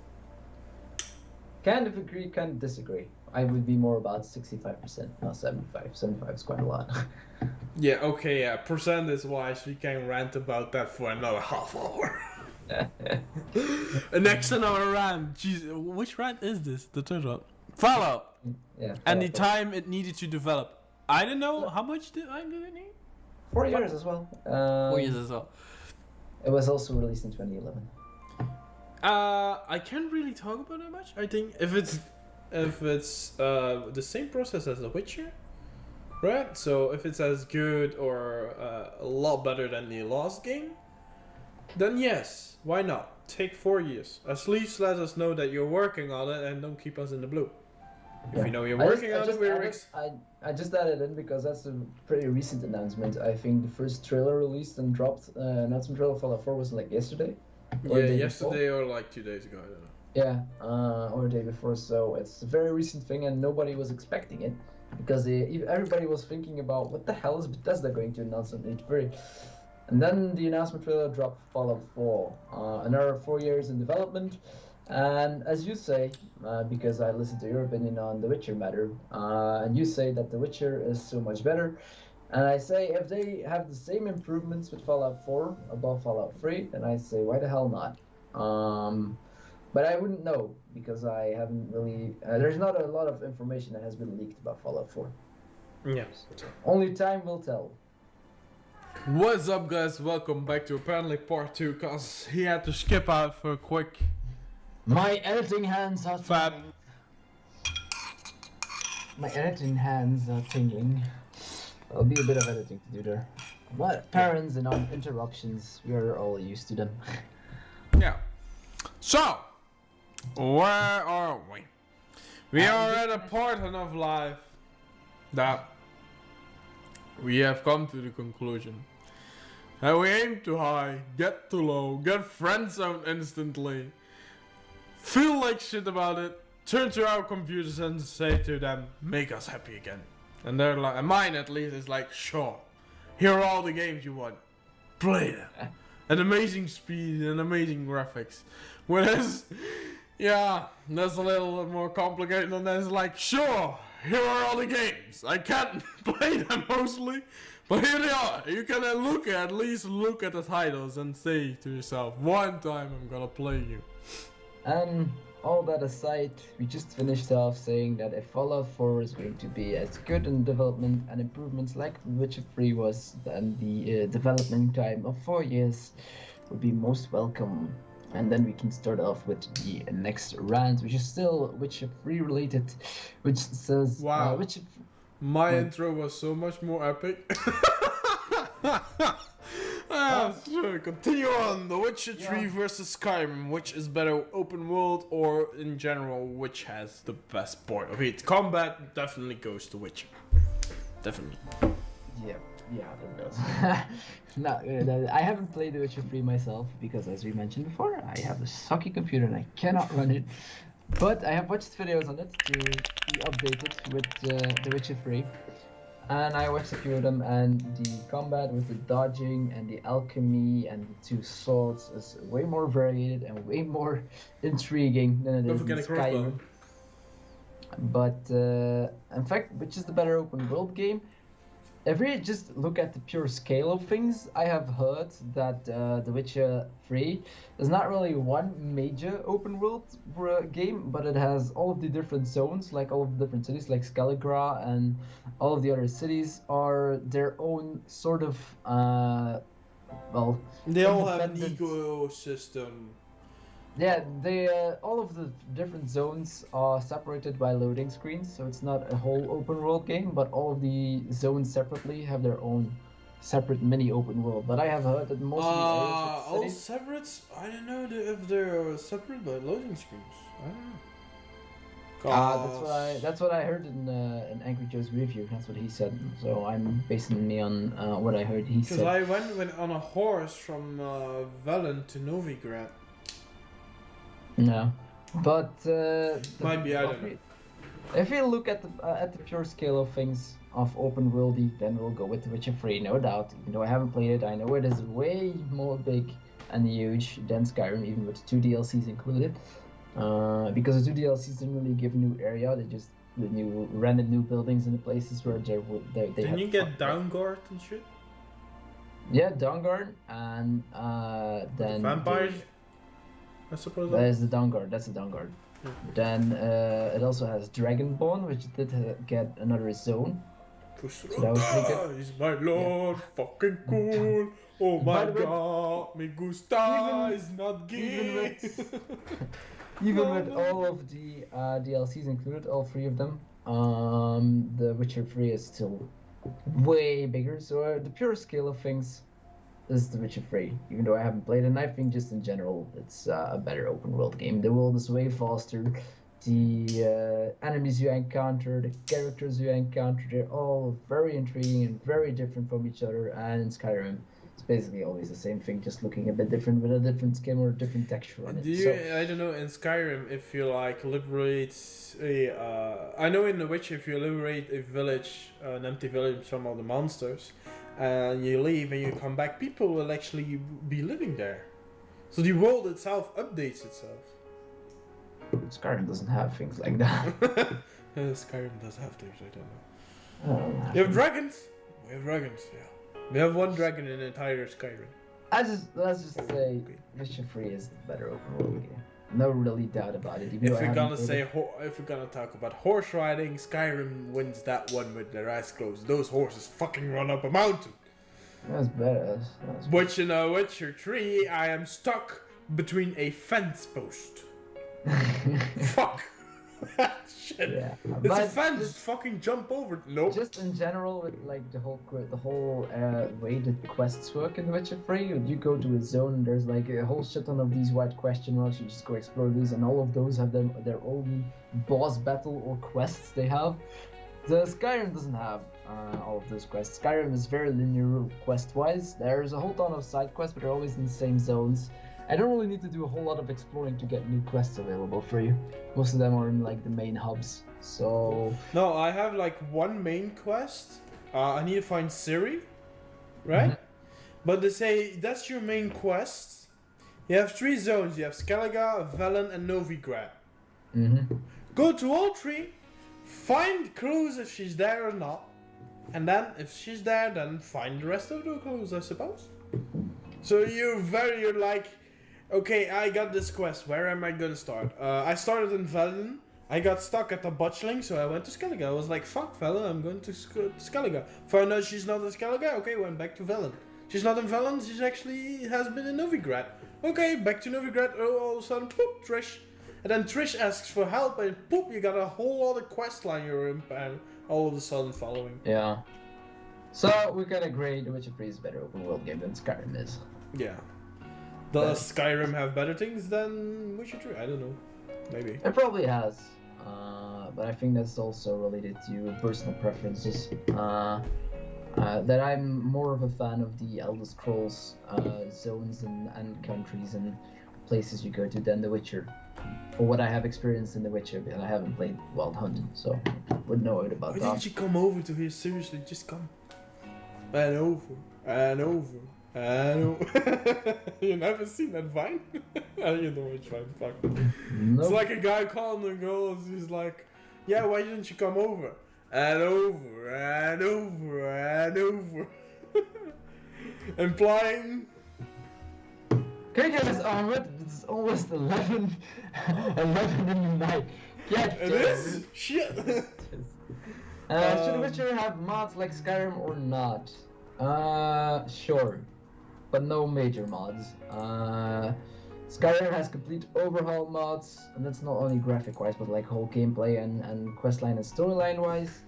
Kind of agree, kind of disagree. I would be more about 65%, not 75. 75 is quite a lot. Yeah, okay, yeah. Percentage wise, we can rant about that for another half hour. Next another rant. Jeez, which rant is this? The third one. Fallout. Yeah. And the time it needed to develop. I don't know how much did it need? 4 years as well. 4 years as well. It was also released in 2011. I can't really talk about it much. I think if it's the same process as The Witcher, right? So if it's as good or a lot better than the last game, then yes, why not? Take 4 years. At least let us know that you're working on it and don't keep us in the blue. If you know you're working on it, I just added in because that's a pretty recent announcement. I think the first trailer released and dropped, announcement trailer for Fallout 4 was like yesterday. Yeah, yesterday or like 2 days ago, I don't know. Yeah, or the day before. So it's a very recent thing, and nobody was expecting it because everybody was thinking about what the hell is Bethesda going to announce on E3. And then the announcement trailer dropped for Fallout 4. Another 4 years in development. And as you say, because I listened to your opinion on The Witcher matter, and you say that The Witcher is so much better, and I say if they have the same improvements with Fallout 4 above Fallout 3, then I say why the hell not? But I wouldn't know because I haven't really. There's not a lot of information that has been leaked about Fallout 4. Yeah. Only time will tell. What's up, guys? Welcome back to apparently part 2, cause he had to skip out for a quick. My editing hands are tingling. My editing hands are tingling. There'll be a bit of editing to do there. But parents and interruptions, we're all used to them. Yeah. So, where are we? We are at a part of life that we have come to the conclusion. And we aim too high, get too low, get friend zoned instantly. Feel like shit about it, turn to our computers and say to them, make us happy again. And they're like, and mine at least is like, sure, here are all the games you want, play them. An amazing speed and amazing graphics. Whereas, yeah, that's a little more complicated and that's like, sure, here are all the games. I can't play them mostly, but here they are. You can at least look at the titles and say to yourself, one time I'm gonna play you. And all that aside, we just finished off saying that if Fallout 4 is going to be as good in development and improvements like Witcher 3 was, then the development time of 4 years would be most welcome. And then we can start off with the next rant, which is still Witcher 3 related, which says... Wow, Witcher... My intro was so much more epic. Sure, continue on. The Witcher 3 versus Skyrim. Which is better, open world or in general, which has the best point of it? Combat definitely goes to Witcher. Definitely. Yeah, it does. No, I haven't played The Witcher 3 myself because, as we mentioned before, I have a sucky computer and I cannot run it. But I have watched videos on it to be updated with The Witcher 3. And I watched a few of them, and the combat with the dodging and the alchemy and the two swords is way more varied and way more intriguing than it is in Skyrim. But in fact, which is the better open world game? If we just look at the pure scale of things, I have heard that The Witcher 3 is not really one major open world game, but it has all of the different zones, like all of the different cities, like Skaligra, and all of the other cities are their own sort of, well... They all have an ecosystem. Yeah, they all of the different zones are separated by loading screens, so it's not a whole open world game, but all of the zones separately have their own separate mini open world. But I have heard that most of the all separate? I don't know if they're separate by loading screens. I don't know. That's what I heard in Angry Joe's review. That's what he said. So I'm basing me on what I heard he said. Because I went on a horse from Velen to Novigrad. No, but might be, I don't know. If we look at the pure scale of things of open worldy, then we'll go with The Witcher 3, no doubt. Even though I haven't played it, I know it is way more big and huge than Skyrim, even with 2 DLCs included. Because the 2 DLCs didn't really give new area; they just rented new buildings in the places where they Didn't you get Downguard and shit? Yeah, Downguard, and then vampires. I suppose that is the Downguard. That's the Downguard. Yeah. Then it also has Dragonborn, which did get another zone. So that was pretty good. Is my lord fucking cool? Oh By my the way, god, me gusta is not gay. Even with all of the DLCs included, all 3 of them, The Witcher 3 is still way bigger. So the pure scale of things is The Witcher 3, even though I haven't played it. And I think just in general, it's a better open world game. The world is way faster. The enemies you encounter, the characters you encounter, they're all very intriguing and very different from each other. And in Skyrim, it's basically always the same thing, just looking a bit different with a different skin or a different texture on it. I don't know, in Skyrim, if you like liberate I know in The Witcher, if you liberate a village, an empty village from all the monsters, and you leave and you come back, people will actually be living there. So the world itself updates itself. Skyrim doesn't have things like that. Skyrim does have things, I don't know. Oh, You have dragons? We have dragons, yeah. We have 1 dragon in the entire Skyrim. Let's just say Witcher 3 is the better open world game. No really doubt about it. If we're gonna talk about horse riding, Skyrim wins that one with their eyes closed. Those horses fucking run up a mountain. That's better. But in Witcher 3, I am stuck between a fence post. Fuck. Shit. Yeah. It's a fence. Just fucking jump over. Nope. Just in general, with like the whole way the quests work in Witcher 3, you go to a zone and there's like a whole shit ton of these white question marks. You just go explore these, and all of those have their own boss battle or quests they have. The Skyrim doesn't have all of those quests. Skyrim is very linear quest-wise. There's a whole ton of side quests, but they're always in the same zones. I don't really need to do a whole lot of exploring to get new quests available for you. Most of them are in like the main hubs. So no, I have like 1 main quest. I need to find Ciri, right? Mm-hmm. But they say that's your main quest. You have 3 zones. You have Skellige, Velen, and Novigrad. Mm-hmm. Go to all 3. Find clues if she's there or not. And then if she's there, then find the rest of the clues, I suppose. So you're like, okay, I got this quest. Where am I gonna start? I started in Velen. I got stuck at the botchling, so I went to Skellige. I was like, fuck, Velen, I'm going to Skellige. Found out she's not in Skellige. Okay, went back to Velen. She's not in Velen. She actually has been in Novigrad. Okay, back to Novigrad. Oh, all of a sudden, poop, Trish. And then Trish asks for help, and poop, you got a whole other quest line you're all of a sudden following. Yeah. So we can agree The Witcher 3 is a better open world game than Skyrim is. Yeah. Does Skyrim have better things than Witcher 3? I don't know. Maybe. It probably has. But I think that's also related to personal preferences. That I'm more of a fan of the Elder Scrolls zones and countries and places you go to than The Witcher. For what I have experienced in The Witcher, and I haven't played Wild Hunt, so wouldn't know it about that. Why didn't you come over to here? Seriously, just come. And over, and over, and over. You never seen that Vine? You know which Vine, fuck. Nope. It's like a guy calling the girls, he's like, yeah, why didn't you come over? And over, and over, and over. Implying... Can you get us on with? It's almost 11 in the night. Get it is? Shit. Should The Witcher have mods like Skyrim or not? Sure. But no major mods. Skyrim has complete overhaul mods, and that's not only graphic-wise, but like whole gameplay and questline and storyline-wise.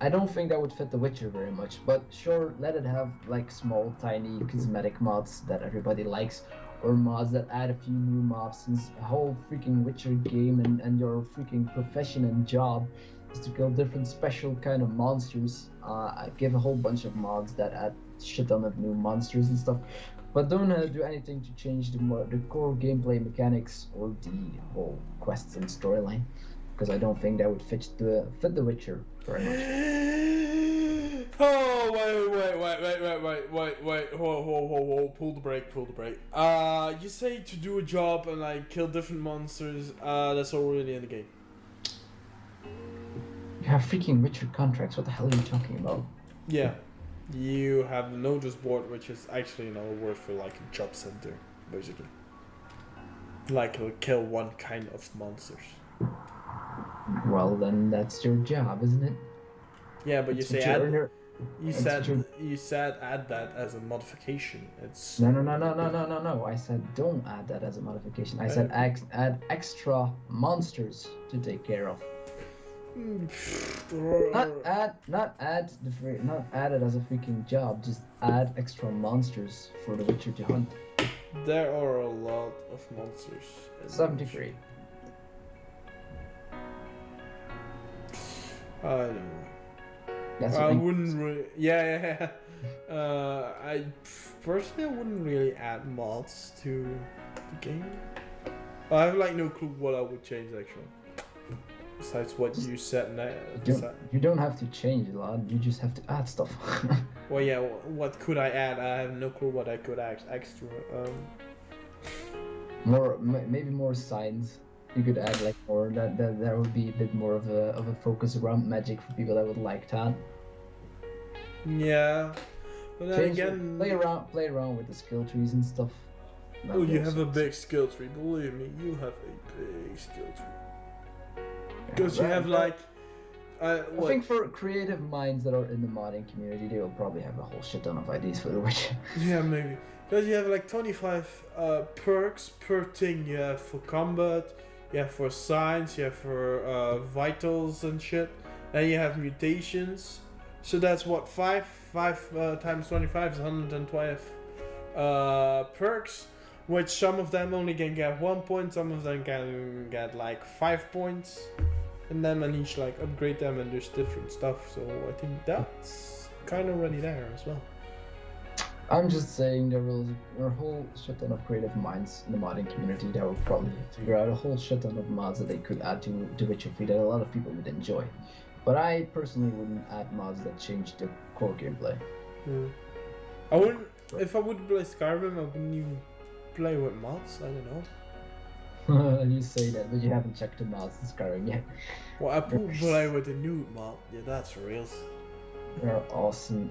I don't think that would fit The Witcher very much, but sure, let it have like small, tiny, cosmetic mods that everybody likes, or mods that add a few new mobs, since a whole freaking Witcher game and your freaking profession and job is to kill different special kind of monsters. I give a whole bunch of mods that add shit ton of new monsters and stuff, but don't do anything to change the core gameplay mechanics or the whole quests and storyline, because I don't think that would fit The Witcher very much. Oh, wait, whoa, pull the brake. You say to do a job and like kill different monsters, that's already in the game. You have freaking Witcher contracts, what the hell are you talking about? Yeah. You have the notice board, which is actually another word for like a job center, basically. Like kill one kind of monsters. Well, then that's your job, isn't it? Yeah, but you It's say what you earn add. your- You it's said true. you said add that as a modification. It's No. I said don't add that as a modification. I said add extra monsters to take care of. Not add it as a freaking job. Just add extra monsters for the Witcher to hunt. There are a lot of monsters. 73. I don't know. That's I what wouldn't really. Yeah. I personally wouldn't really add mods to the game. I have like no clue what I would change actually. Besides what you said now. You don't have to change a lot. You just have to add stuff. Well, yeah. What could I add? I have no clue what I could add extra. Maybe more signs. You could add like more. That would be a bit more of a focus around magic for people that would like that. Yeah, but then again, play around with the skill trees and stuff. Oh, you have a big skill tree. Believe me, you have a big skill tree. Because you have like, I think for creative minds that are in the modding community, they will probably have a whole shit ton of ideas for the Witcher. Yeah, maybe. Because you have like 25 perks per thing. You have for combat, you have for science, you have for vitals and shit. Then you have mutations. So that's what, 5 times 25 is 112 perks. Which some of them only can get 1 point, some of them can get like 5 points. And then on each like upgrade them and there's different stuff. So I think that's kind of already there as well. I'm just saying there are a whole shit ton of creative minds in the modding community that will probably figure out a whole shit ton of mods that they could add to Witcher 3 that a lot of people would enjoy. But I personally wouldn't add mods that change the core gameplay. I wouldn't, if I would play Skyrim, I wouldn't even play with mods, I don't know. You say that, but you haven't checked the mods in Skyrim yet. Well, I would play with the new mod, yeah, that's for real. There are awesome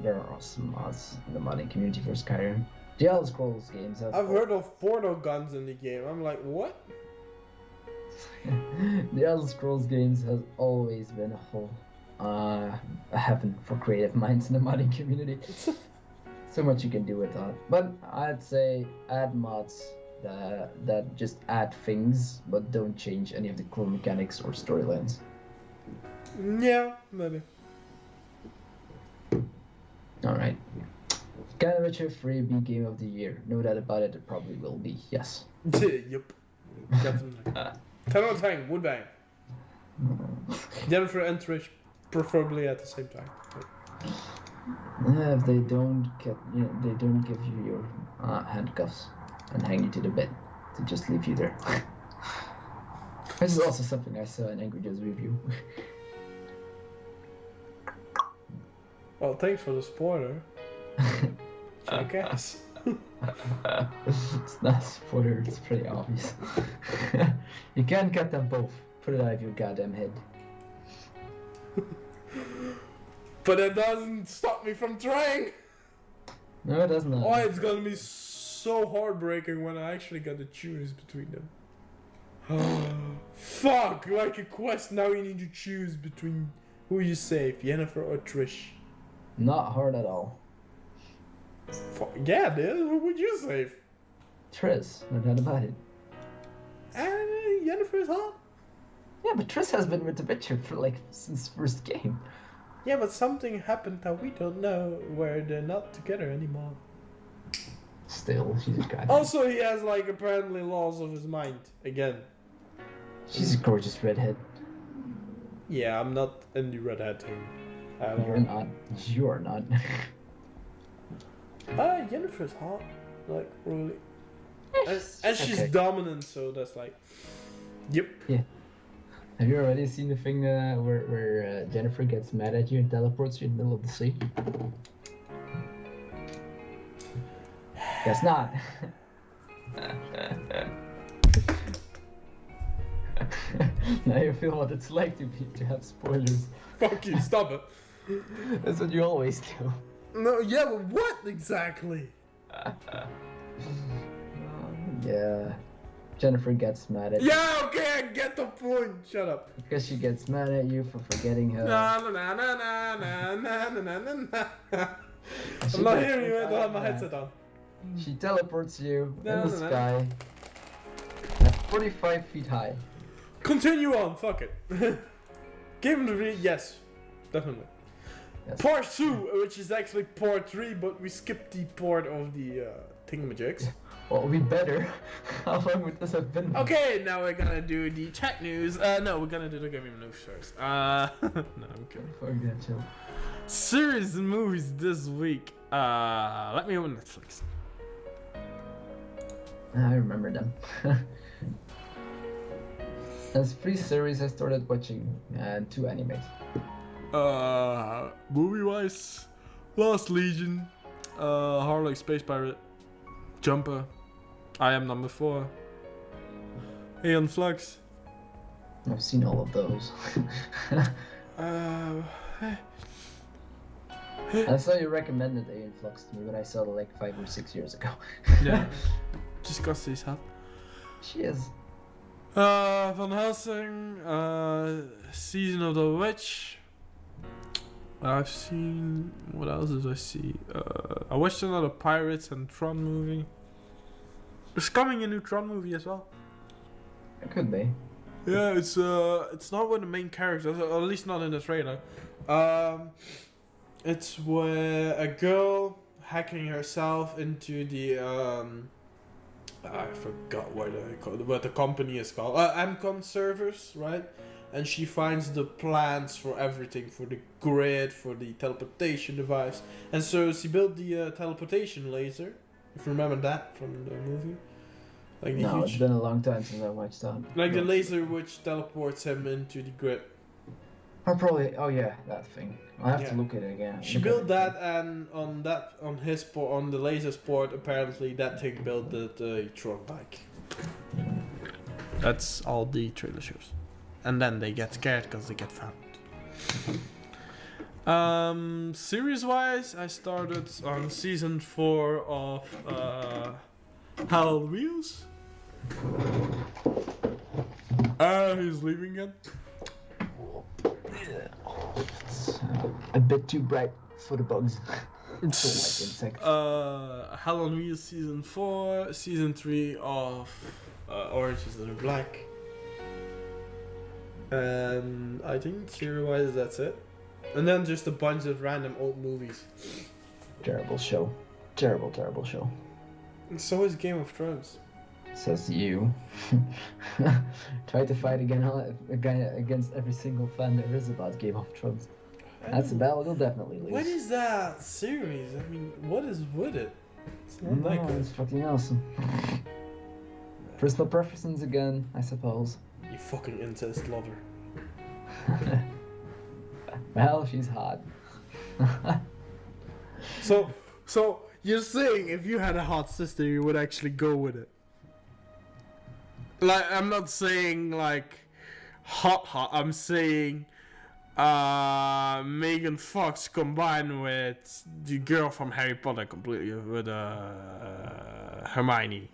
mods in the modding community for Skyrim. The Elder Scrolls games have... I've heard of portal guns in the game, I'm like, what? The Elder Scrolls games has always been a whole a heaven for creative minds in the modding community. So much you can do with that. But I'd say add mods that just add things but don't change any of the core mechanics or storylines. Yeah, maybe. Alright. Can Witcher 3 be game of the year? No doubt about it, it probably will be, yes. Yep, definitely. 10 out of 10, would bang. Jennifer and Trish, preferably at the same time. If they don't give you your handcuffs and hang you to the bed to just leave you there. This is also something I saw in Angry Joe's review. Well, thanks for the spoiler. I guess. It's not a spoiler, it's pretty obvious. You can't get them both. Put it out of your goddamn head. But that doesn't stop me from trying. No, it doesn't. Oh, it's gonna be so heartbreaking when I actually got to choose between them. Fuck! Like a quest, now you need to choose between who you save, Jennifer or Trish. Not hard at all. Yeah, dude, who would you save? Triss, no doubt about it. Jennifer's hot. Yeah, but Triss has been with the Witcher for like since first game. Yeah, but something happened that we don't know where they're not together anymore. Still, she's a guy. Also, he has like apparently loss of his mind again. She's a gorgeous redhead. Yeah, I'm not in the redhead thing. You're not. You're not. Jennifer's hot. Like, really. Yes. And she's Okay. dominant, so that's like... Yep. Yeah. Have you already seen the thing where Jennifer gets mad at you and teleports you in the middle of the sea? Guess not. Now you feel what it's like to have spoilers. Fuck you, stop it. That's what you always do. No, yeah, but what exactly? Yeah. Jennifer gets mad at you. Yeah, okay, I get the point. Shut up. Because she gets mad at you for forgetting her. Na na na na na na na na na na. She I'm not gets hearing you. I don't have my mad. headset on. She teleports you No, in the no, no. sky at 45 feet high. Continue on. Fuck it. Game of the week, yes, definitely. Yes. Part 2, which is actually part 3, but we skipped the part of the thingamajigs. Well, we better. How long would this have been? Okay, now we're gonna do the chat news. No, we're gonna do the game of news first. No, I'm kidding. Fuck that, chill. Series and movies this week. Let me open Netflix. I remember them. As 3 series I started watching and 2 animes. Movie-wise, Lost Legion, Harley Space Pirate, Jumper, I Am Number 4, Aeon Flux. I've seen all of those. I saw you recommended Aeon Flux to me, but I saw it like 5 or 6 years ago. Yeah, just cause she's hot. She is. Van Helsing, Season of the Witch. I've seen. What else did I see? I watched another Pirates and Tron movie. There's coming a new Tron movie as well. It could be. Yeah, it's not with the main characters, or at least not in the trailer. It's where a girl hacking herself into the I forgot what the company is called. Amcon servers, right? And she finds the plans for everything, for the grid, for the teleportation device. And so she built the teleportation laser, if you remember that from the movie. Like the No, huge, it's been a long time since I watched that. like the laser which teleports him into the grid. I'll probably. Oh yeah, that thing. I'll have Yeah. to look at it again. She built that, and on the laser port, apparently that thing built the Tron bike. That's all the trailer shows. And then they get scared because they get found. Series-wise, I started on season 4 of Hell Wheels. He's leaving again. It's a bit too bright for the bugs. Don't like insects. Hell on Wheels season 4, season 3 of Orange is the New Black. And I think series-wise that's it. And then just a bunch of random old movies. Terrible show. Terrible, terrible show. And so is Game of Thrones. Says you. Try to fight against every single fan there is about Game of Thrones. That's a battle you'll definitely lose. What is that series? I mean, what is with it? It's not that No, good. it's fucking awesome. Personal preferences again, I suppose. You fucking incest lover. Well, she's hot. So you're saying if you had a hot sister, you would actually go with it? Like, I'm not saying like hot. I'm saying Megan Fox combined with the girl from Harry Potter, completely with Hermione.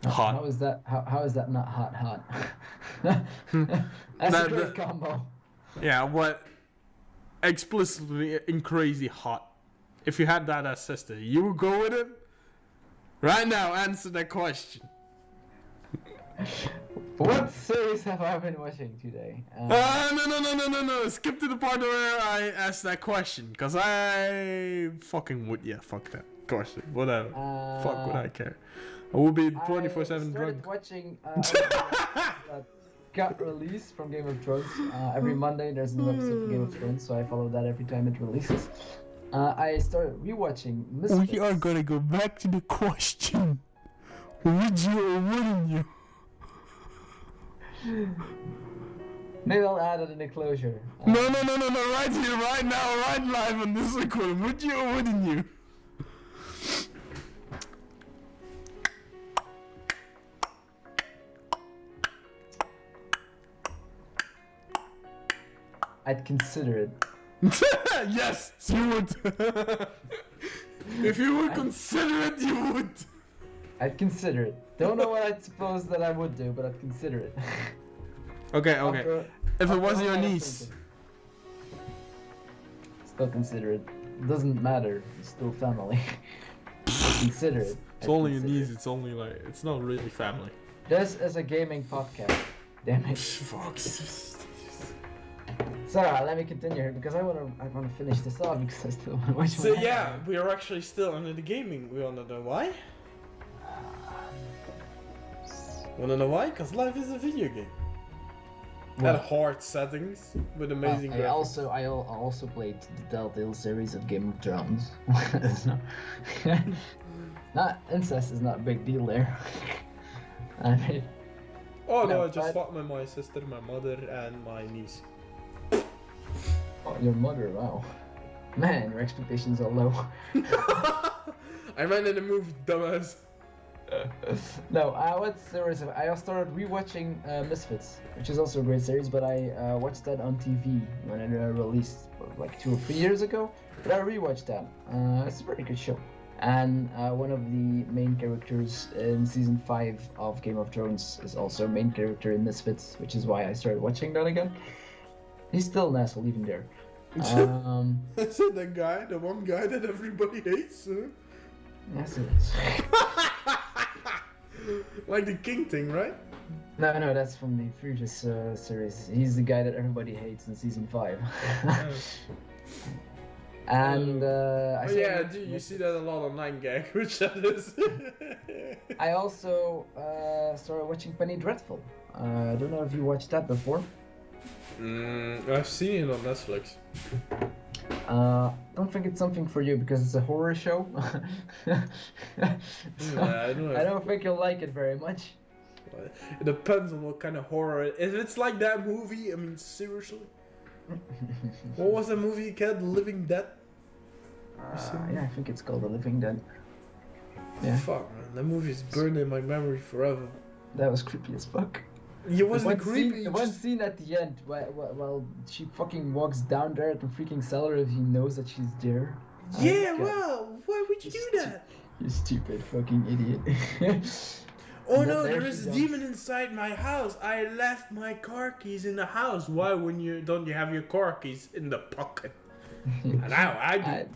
Hot. How is that? How is that not hot? That's a great combo. Yeah, what explicitly in crazy hot. If you had that as sister, you would go with it? Right now, answer that question. What series have I been watching today? No. Skip to the part where I asked that question. Because I fucking would, yeah, fuck that question. Whatever. Fuck would I care. I would be 24/7 drunk. Watching that got released from Game of Thrones. Every Monday there's a new episode of Game of Thrones, so I follow that every time it releases. I started rewatching Misfits. We are gonna go back to the question. Would you or wouldn't you? Maybe I'll add it in the closure. No, right here, right now, right live on this recording. Would you or wouldn't you? I'd consider it. Yes, you would. If you would consider it, you would. I'd consider it. Don't know what I'd suppose that I would do, but I'd consider it. Okay. After- If it after wasn't all your I was niece. thinking. Still consider it. Doesn't matter. It's still family. I consider it. It's only your niece. It's only like it's not really family. This is a gaming podcast. Damn it. Fuck. So let me continue here because I wanna finish this off because I still wanna watch. So yeah, we are actually still under the gaming. We wanna know why? Wanna know why? Because life is a video game. What? At hard settings with amazing I also played the Telltale series of Game of Thrones. It's not incest is not a big deal there. I mean, Oh no, No, I just but- fought with my sister, my mother, and my niece. oh, your mother, wow. Man, your expectations are low. I ran in the movie, dumbass. No, what series? I started rewatching Misfits, which is also a great series, but I watched that on TV when it released like 2 or 3 years ago. But I rewatched that. It's a very good show. And one of the main characters in season 5 of Game of Thrones is also a main character in Misfits, which is why I started watching that again. He's still an asshole even there. Is it the one guy that everybody hates? Huh? Yes, it is. Like the king thing, right? No, that's from the previous series. He's the guy that everybody hates in season 5. And I Oh yeah, do you see that a lot on 9gag, which that is. I also started watching Penny Dreadful. I don't know if you watched that before. I've seen it on Netflix. Don't think it's something for you because it's a horror show. I don't think you'll like it very much. It depends on what kind of horror. If it's like that movie, I mean, seriously. What was that movie called? Living Dead? Yeah, I think it's called The Living Dead. Yeah. Fuck, man. That movie is burned in my memory forever. That was creepy as fuck. It wasn't creepy. The one scene at the end, while she fucking walks down there at the freaking cellar if he knows that she's there. Yeah, well, why would you do that? You stupid fucking idiot. Oh And no, then there she is a jumps. demon inside my house. I left my car keys in the house. Why don't you have your car keys in the pocket? Now I do.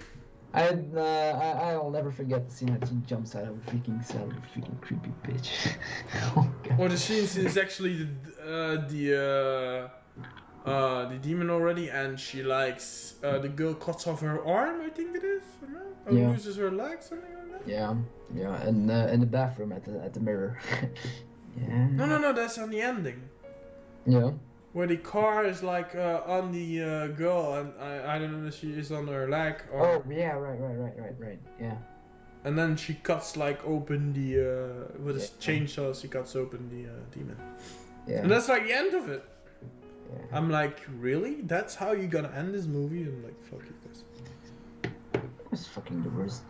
I'll never forget the scene that she jumps out of a freaking cellar, freaking creepy bitch. Oh, God. Or the scene is actually the demon already, and she likes the girl cuts off her arm. I think it is, or Yeah. loses her leg, something like that. Yeah, and in the bathroom at the mirror. Yeah. No, that's on the ending. Yeah. Where the car is like on the girl, and I don't know if she is on her leg or. Oh yeah, right. Yeah. And then she cuts like open the with a Yeah. chainsaw. She cuts open the demon, Yeah. and that's like the end of it. Yeah. I'm like, really? That's how you gonna end this movie? I'm like, fuck you guys. It's fucking the worst.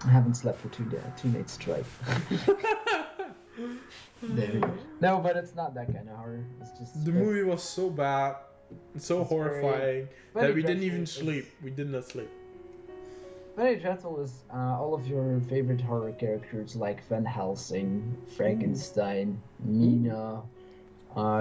I haven't slept for 2 nights straight. There we go. No, but it's not that kind of horror. It's just The movie was so bad, and so It's horrifying very that we didn't dreadful. even It's- sleep. We did not sleep. Very dreadful is all of your favorite horror characters like Van Helsing, Frankenstein, Mina,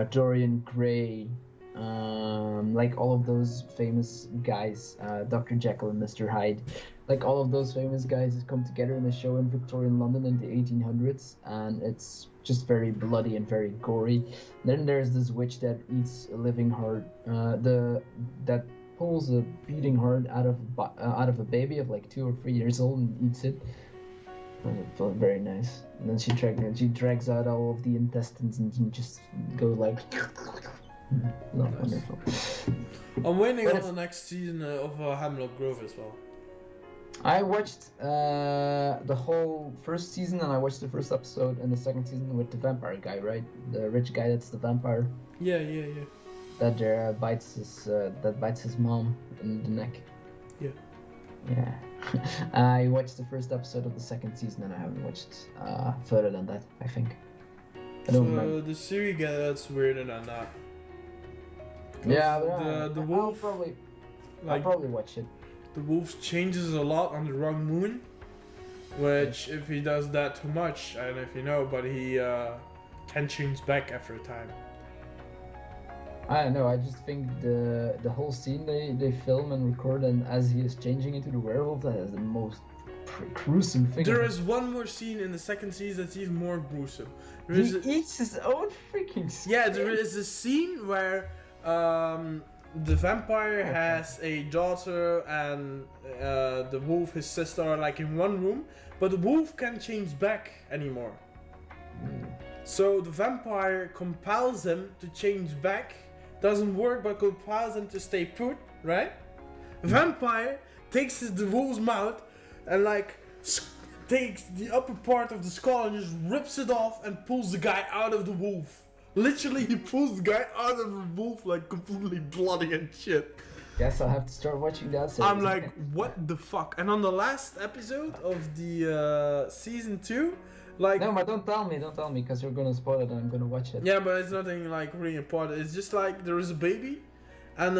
Dorian Gray, like all of those famous guys, Dr. Jekyll and Mr. Hyde, like all of those famous guys that come together in a show in Victorian London in the 1800s, and it's just very bloody and very gory. Then there's this witch that eats a living heart, that pulls a beating heart out of a baby of like 2 or 3 years old and eats it. And it felt very nice. And then she drags out all of the intestines and just goes like. Not Nice. wonderful. I'm waiting But on it's- the next season of Hemlock Grove as well. I watched the whole first season and I watched the first episode and the second season with the vampire guy, right? The rich guy that's the vampire Yeah. that bites his mom in the neck. Yeah. Yeah. I watched the first episode of the second season and I haven't watched further than that, I think. I don't remember. So the series gets weirder than that. Yeah, the I'll wolf, probably like watch it. the wolf changes a lot on the wrong moon. Which, if he does that too much, I don't know if you know, but he can change back after a time. I don't know. I just think the whole scene they film and record, and as he is changing into the werewolf, that is the most gruesome thing. There is one more scene in the second season that's even more gruesome. He eats his own freaking skin. Yeah, there is a scene where the vampire has a daughter and the wolf, his sister, are like in one room, but the wolf can't change back anymore. So the vampire compels him to change back. Doesn't work, but compels him to stay put, right? Vampire takes the wolf's mouth and like takes the upper part of the skull and just rips it off and pulls the guy out of the wolf. Literally, he pulls the guy out of the wolf like completely bloody and shit. Guess I'll have to start watching that series. I'm like, what the fuck? And on the last episode of the season 2, like... No, but don't tell me, because you're gonna spoil it and I'm gonna watch it. Yeah, but it's nothing like really important. It's just like there is a baby, and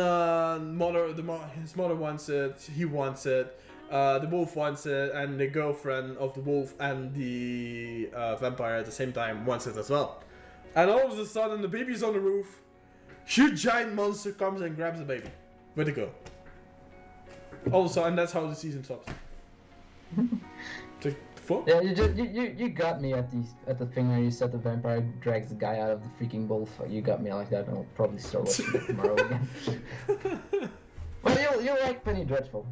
his mother wants it, he wants it, the wolf wants it, and the girlfriend of the wolf and the vampire at the same time wants it as well. And all of a sudden, the baby's on the roof. Huge giant monster comes and grabs the baby with the girl. Also, and that's how the season stops. The fuck? Yeah, you got me at the thing where you said the vampire drags the guy out of the freaking wolf. You got me like that, and I'll probably start watching it tomorrow again. Well, you'll like Penny Dreadful.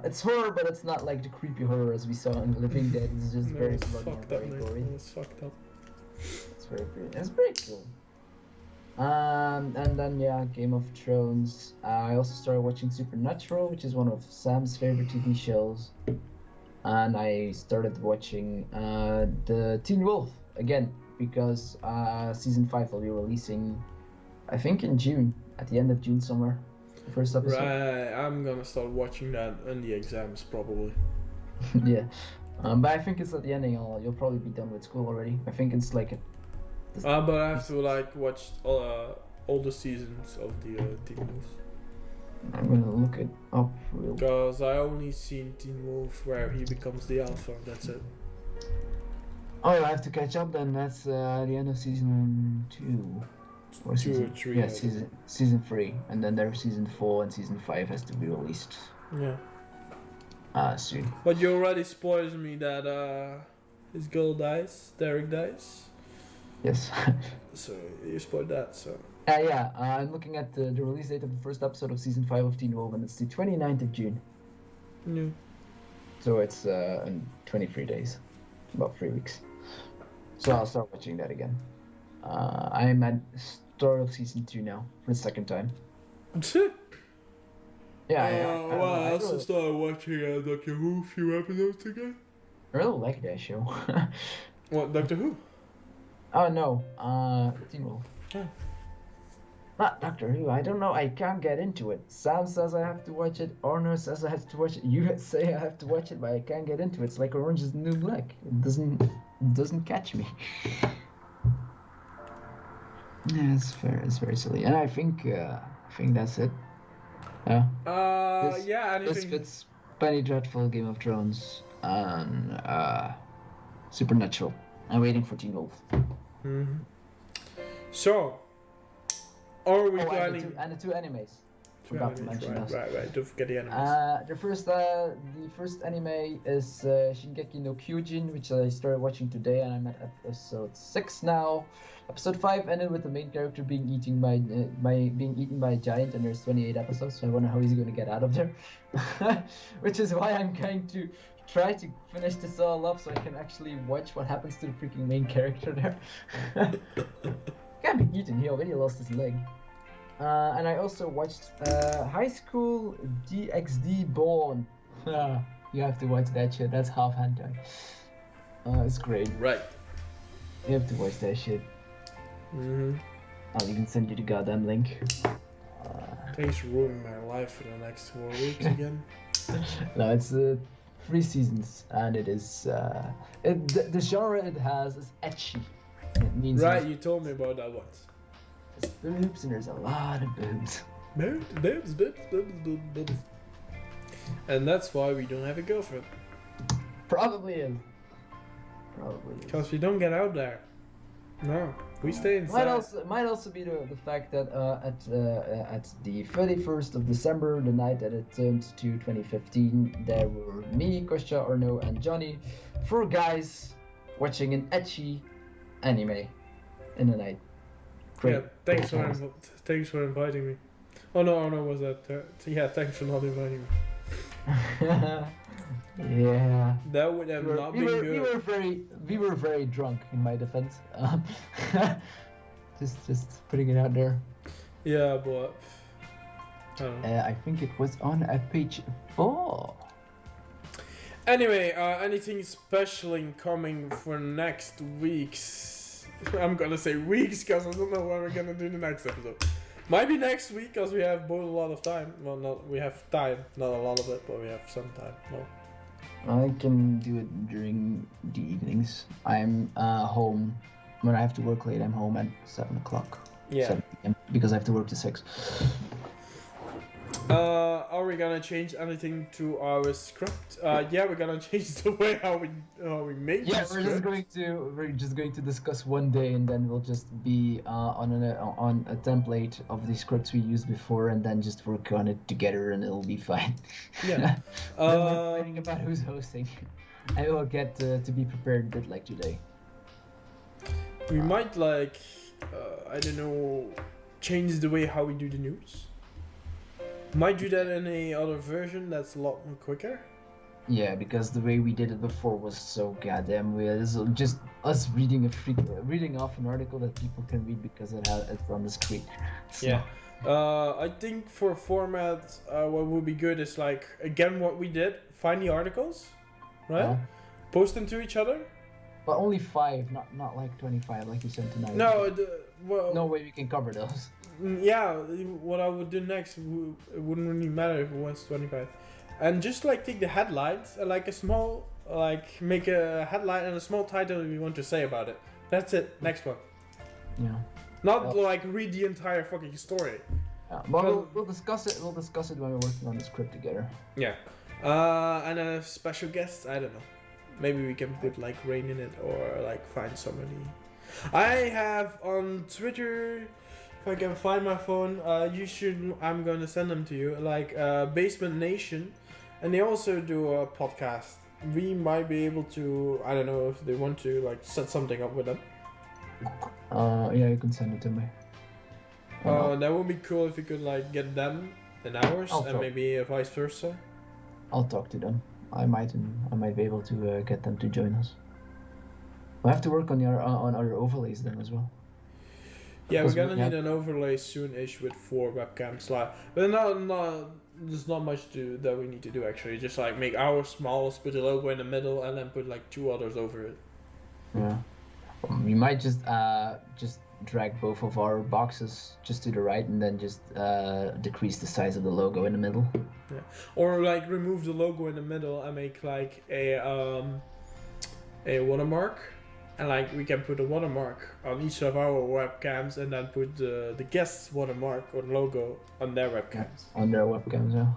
It's horror, but it's not like the creepy horror as we saw in Living Dead. It's just very bloody and very gory. It's fucked up. It's pretty cool. And then yeah, Game of Thrones. I also started watching Supernatural, which is one of Sam's favorite TV shows. And I started watching the Teen Wolf again because season 5 will be releasing, I think in June, at the end of June somewhere. The first episode. Right, I'm gonna start watching that in the exams probably. Yeah, but I think it's at the ending. You'll probably be done with school already. I think it's like but I have to like watch all the seasons of the Teen Wolf. I'm gonna look it up real. Because I only seen Teen Wolf where he becomes the alpha. That's it. Oh, I have to catch up then. That's the end of season 2. Or 2 or 3. Yeah, season 3, and then there's season 4 and season 5 has to be released. Yeah. Soon. But you already spoiled me that his girl dies. Derek dies. Yes. So you spoiled that. So. Yeah. I'm looking at the release date of the first episode of season 5 of Teen Wolf, and it's the 29th of June. Yeah. So it's in 23 days, about 3 weeks. So I'll start watching that again. I'm at start of season 2 now for the second time. Yeah. Well, I also started watching Doctor Who a few episodes ago. I really like that show. What, Doctor Who? Oh no, Teen Wolf. Yeah. Not Doctor Who. I don't know. I can't get into it. Sam says I have to watch it. Arno says I have to watch it. You say I have to watch it, but I can't get into it. It's like Orange is the New Black. It doesn't catch me. Yeah, it's fair. It's very silly, and I think that's it. Yeah. Anything. This fits Penny Dreadful, Game of Thrones, and Supernatural. I'm waiting for Teen Wolf. Mm-hmm. So, are we planning? And the 2 animes. Forgot to mention those. Right. Don't forget the animes. The first anime is Shingeki no Kyojin, which I started watching today, and I'm at episode 6 now. Episode 5 ended with the main character being eaten by a giant, and there's 28 episodes, so I wonder how he's going to get out of there. Which is why I'm going to try to finish this all up so I can actually watch what happens to the freaking main character there. Can't be eaten, he already lost his leg. And I also watched High School DxD Born. You have to watch that shit, that's half hentai. It's great. Right. You have to watch that shit. Mm-hmm. I'll even send you the goddamn link. Thanks for ruining my life for the next 4 weeks again. No, it's 3 seasons, and it is the genre it has is ecchi. It means right, you told me about that once. There's boobs, and there's a lot of boobs. Boobs. And that's why we don't have a girlfriend. Probably is. Probably is. Because we don't get out there. No, we stay inside. Might also be the fact that at the 31st of December, the night that it turned to 2015, there were me, Kostya, Arno, and Johnny, 4 guys watching an ecchi anime in the night. Great. Yeah, thanks for inviting me. Oh no, was that? Yeah, thanks for not inviting me. Yeah. That would have not been good. We were very drunk, in my defense. Just putting it out there. Yeah, but I don't know. I think it was on page 4. Anyway, anything special coming for next week's? I'm gonna say weeks because I don't know when we're gonna do the next episode. Might be next week because we have both a lot of time. Well, we have time, not a lot of it, but we have some time. No. I can do it during the evenings. I'm home when I have to work late. I'm home at 7 o'clock. Yeah. 7 p.m. because I have to work to 6. Are we gonna change anything to our script? Yeah, we're gonna change the way how we make. Yeah, the we're just going to discuss one day, and then we'll just be on a template of the scripts we used before, and then just work on it together, and it'll be fine. Yeah. Then we're fighting about who's hosting. I will get to be prepared a bit like today. We might I don't know, change the way how we do the news. Might do that in a other version that's a lot more quicker. Yeah, because the way we did it before was so goddamn weird. It's just us reading off an article that people can read because it's on the screen. Yeah. I think for format, what would be good is again what we did. Find the articles, right? Post them to each other. But only 5, not like 25 like you said tonight. No, no way we can cover those. Yeah, what I would do next, it wouldn't really matter if it was 25. And just take the headlines and a small, make a headline and a small title you want to say about it. That's it, next one. Yeah. Not read the entire fucking story. Yeah, but we'll discuss it when we're working on the script together. Yeah. And a special guest, I don't know. Maybe we can put Rain in it or find somebody. I have on Twitter, if I can find my phone, I'm gonna send them to you, Basement Nation, and they also do a podcast. We might be able to, I don't know if they want to set something up with them. Yeah, you can send it to me. That would be cool if you could get them in ours and maybe vice versa. I'll talk to them. I might be able to get them to join us. We have to work on our overlays then as well. Yeah, we're gonna need an overlay soon-ish with 4 webcams. But there's not much that we need to do actually. Just make ours smallest, put the logo in the middle, and then put 2 others over it. Yeah, we might just drag both of our boxes just to the right, and then just decrease the size of the logo in the middle. Yeah, or remove the logo in the middle and make a watermark. And we can put a watermark on each of our webcams and then put the guest's watermark or logo on their webcams. On their webcams, yeah.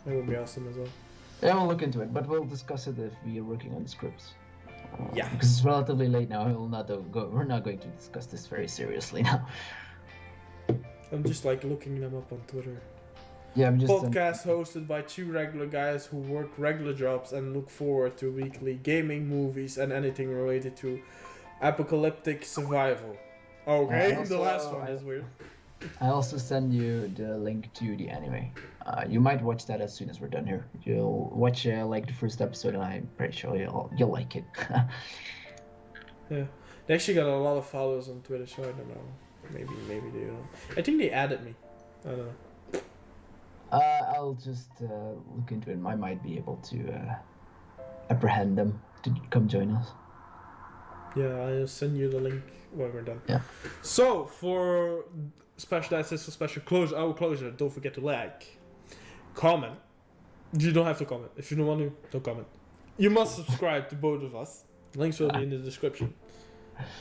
That would be awesome as well. Yeah, we'll look into it, but we'll discuss it if we are working on the scripts. Yeah. Because it's relatively late now. We're not going to discuss this very seriously now. I'm just looking them up on Twitter. Yeah, I'm just podcast hosted by 2 regular guys who work regular jobs and look forward to weekly gaming, movies, and anything related to apocalyptic survival. Okay, the last one is weird. I also send you the link to the anime. You might watch that as soon as we're done here. You'll watch the first episode, and I'm pretty sure you'll like it. Yeah, they actually got a lot of followers on Twitter, so I don't know. Maybe they don't. I think they added me. I don't know. I'll just look into it. I might be able to apprehend them to come join us. Yeah, I'll send you the link when we're done. Yeah. So, for special access for special closure, our closure, don't forget to comment. You don't have to comment. If you don't want to, don't comment. You must subscribe to both of us. Links will be in the description.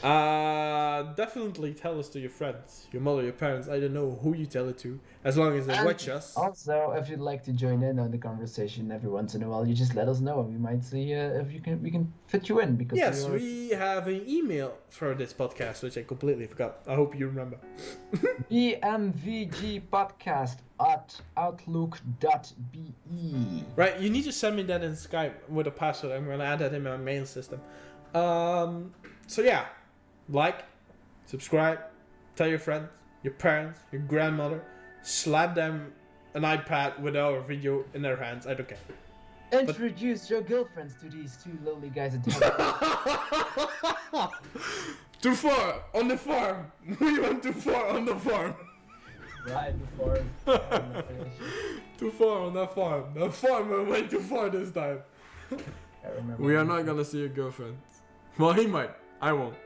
Definitely tell us to your friends, your mother, your parents. I don't know who you tell it to, as long as they watch us. Also, if you'd like to join in on the conversation every once in a while, you just let us know, and we might see if we can fit you in. Because Yes, we have an email for this podcast, which I completely forgot. I hope you remember. BMVG podcast at outlook.be. Right, you need to send me that in Skype with a password. I'm gonna add that in my mail system. So yeah, like, subscribe, tell your friends, your parents, your grandmother, slap them an iPad with our video in their hands. I don't care. Introduce your girlfriends to these two lonely guys at home. Too far on the farm. We went too far on the farm. Right before. Too far on that farm. The farmer went too far this time. I remember. We are not gonna see your girlfriend. Well, he might. I won't.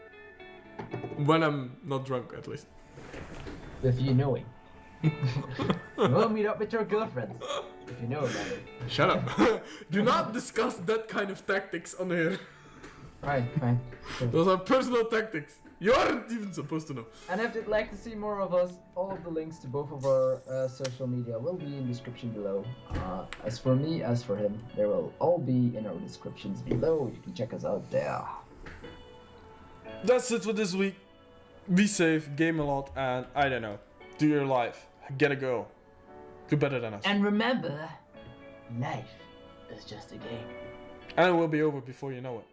When I'm not drunk, at least. If you know it. We'll meet up with your girlfriends. If you know about it. Shut up. Do not discuss that kind of tactics on here. Right, fine. Sure. Those are personal tactics. You aren't even supposed to know. And if you'd like to see more of us, all of the links to both of our social media will be in the description below. As for me, as for him, they will all be in our descriptions below. You can check us out there. That's it for this week. Be safe, game a lot, and I don't know. Do your life. Get a girl. Do better than us. And remember, life is just a game. And it will be over before you know it.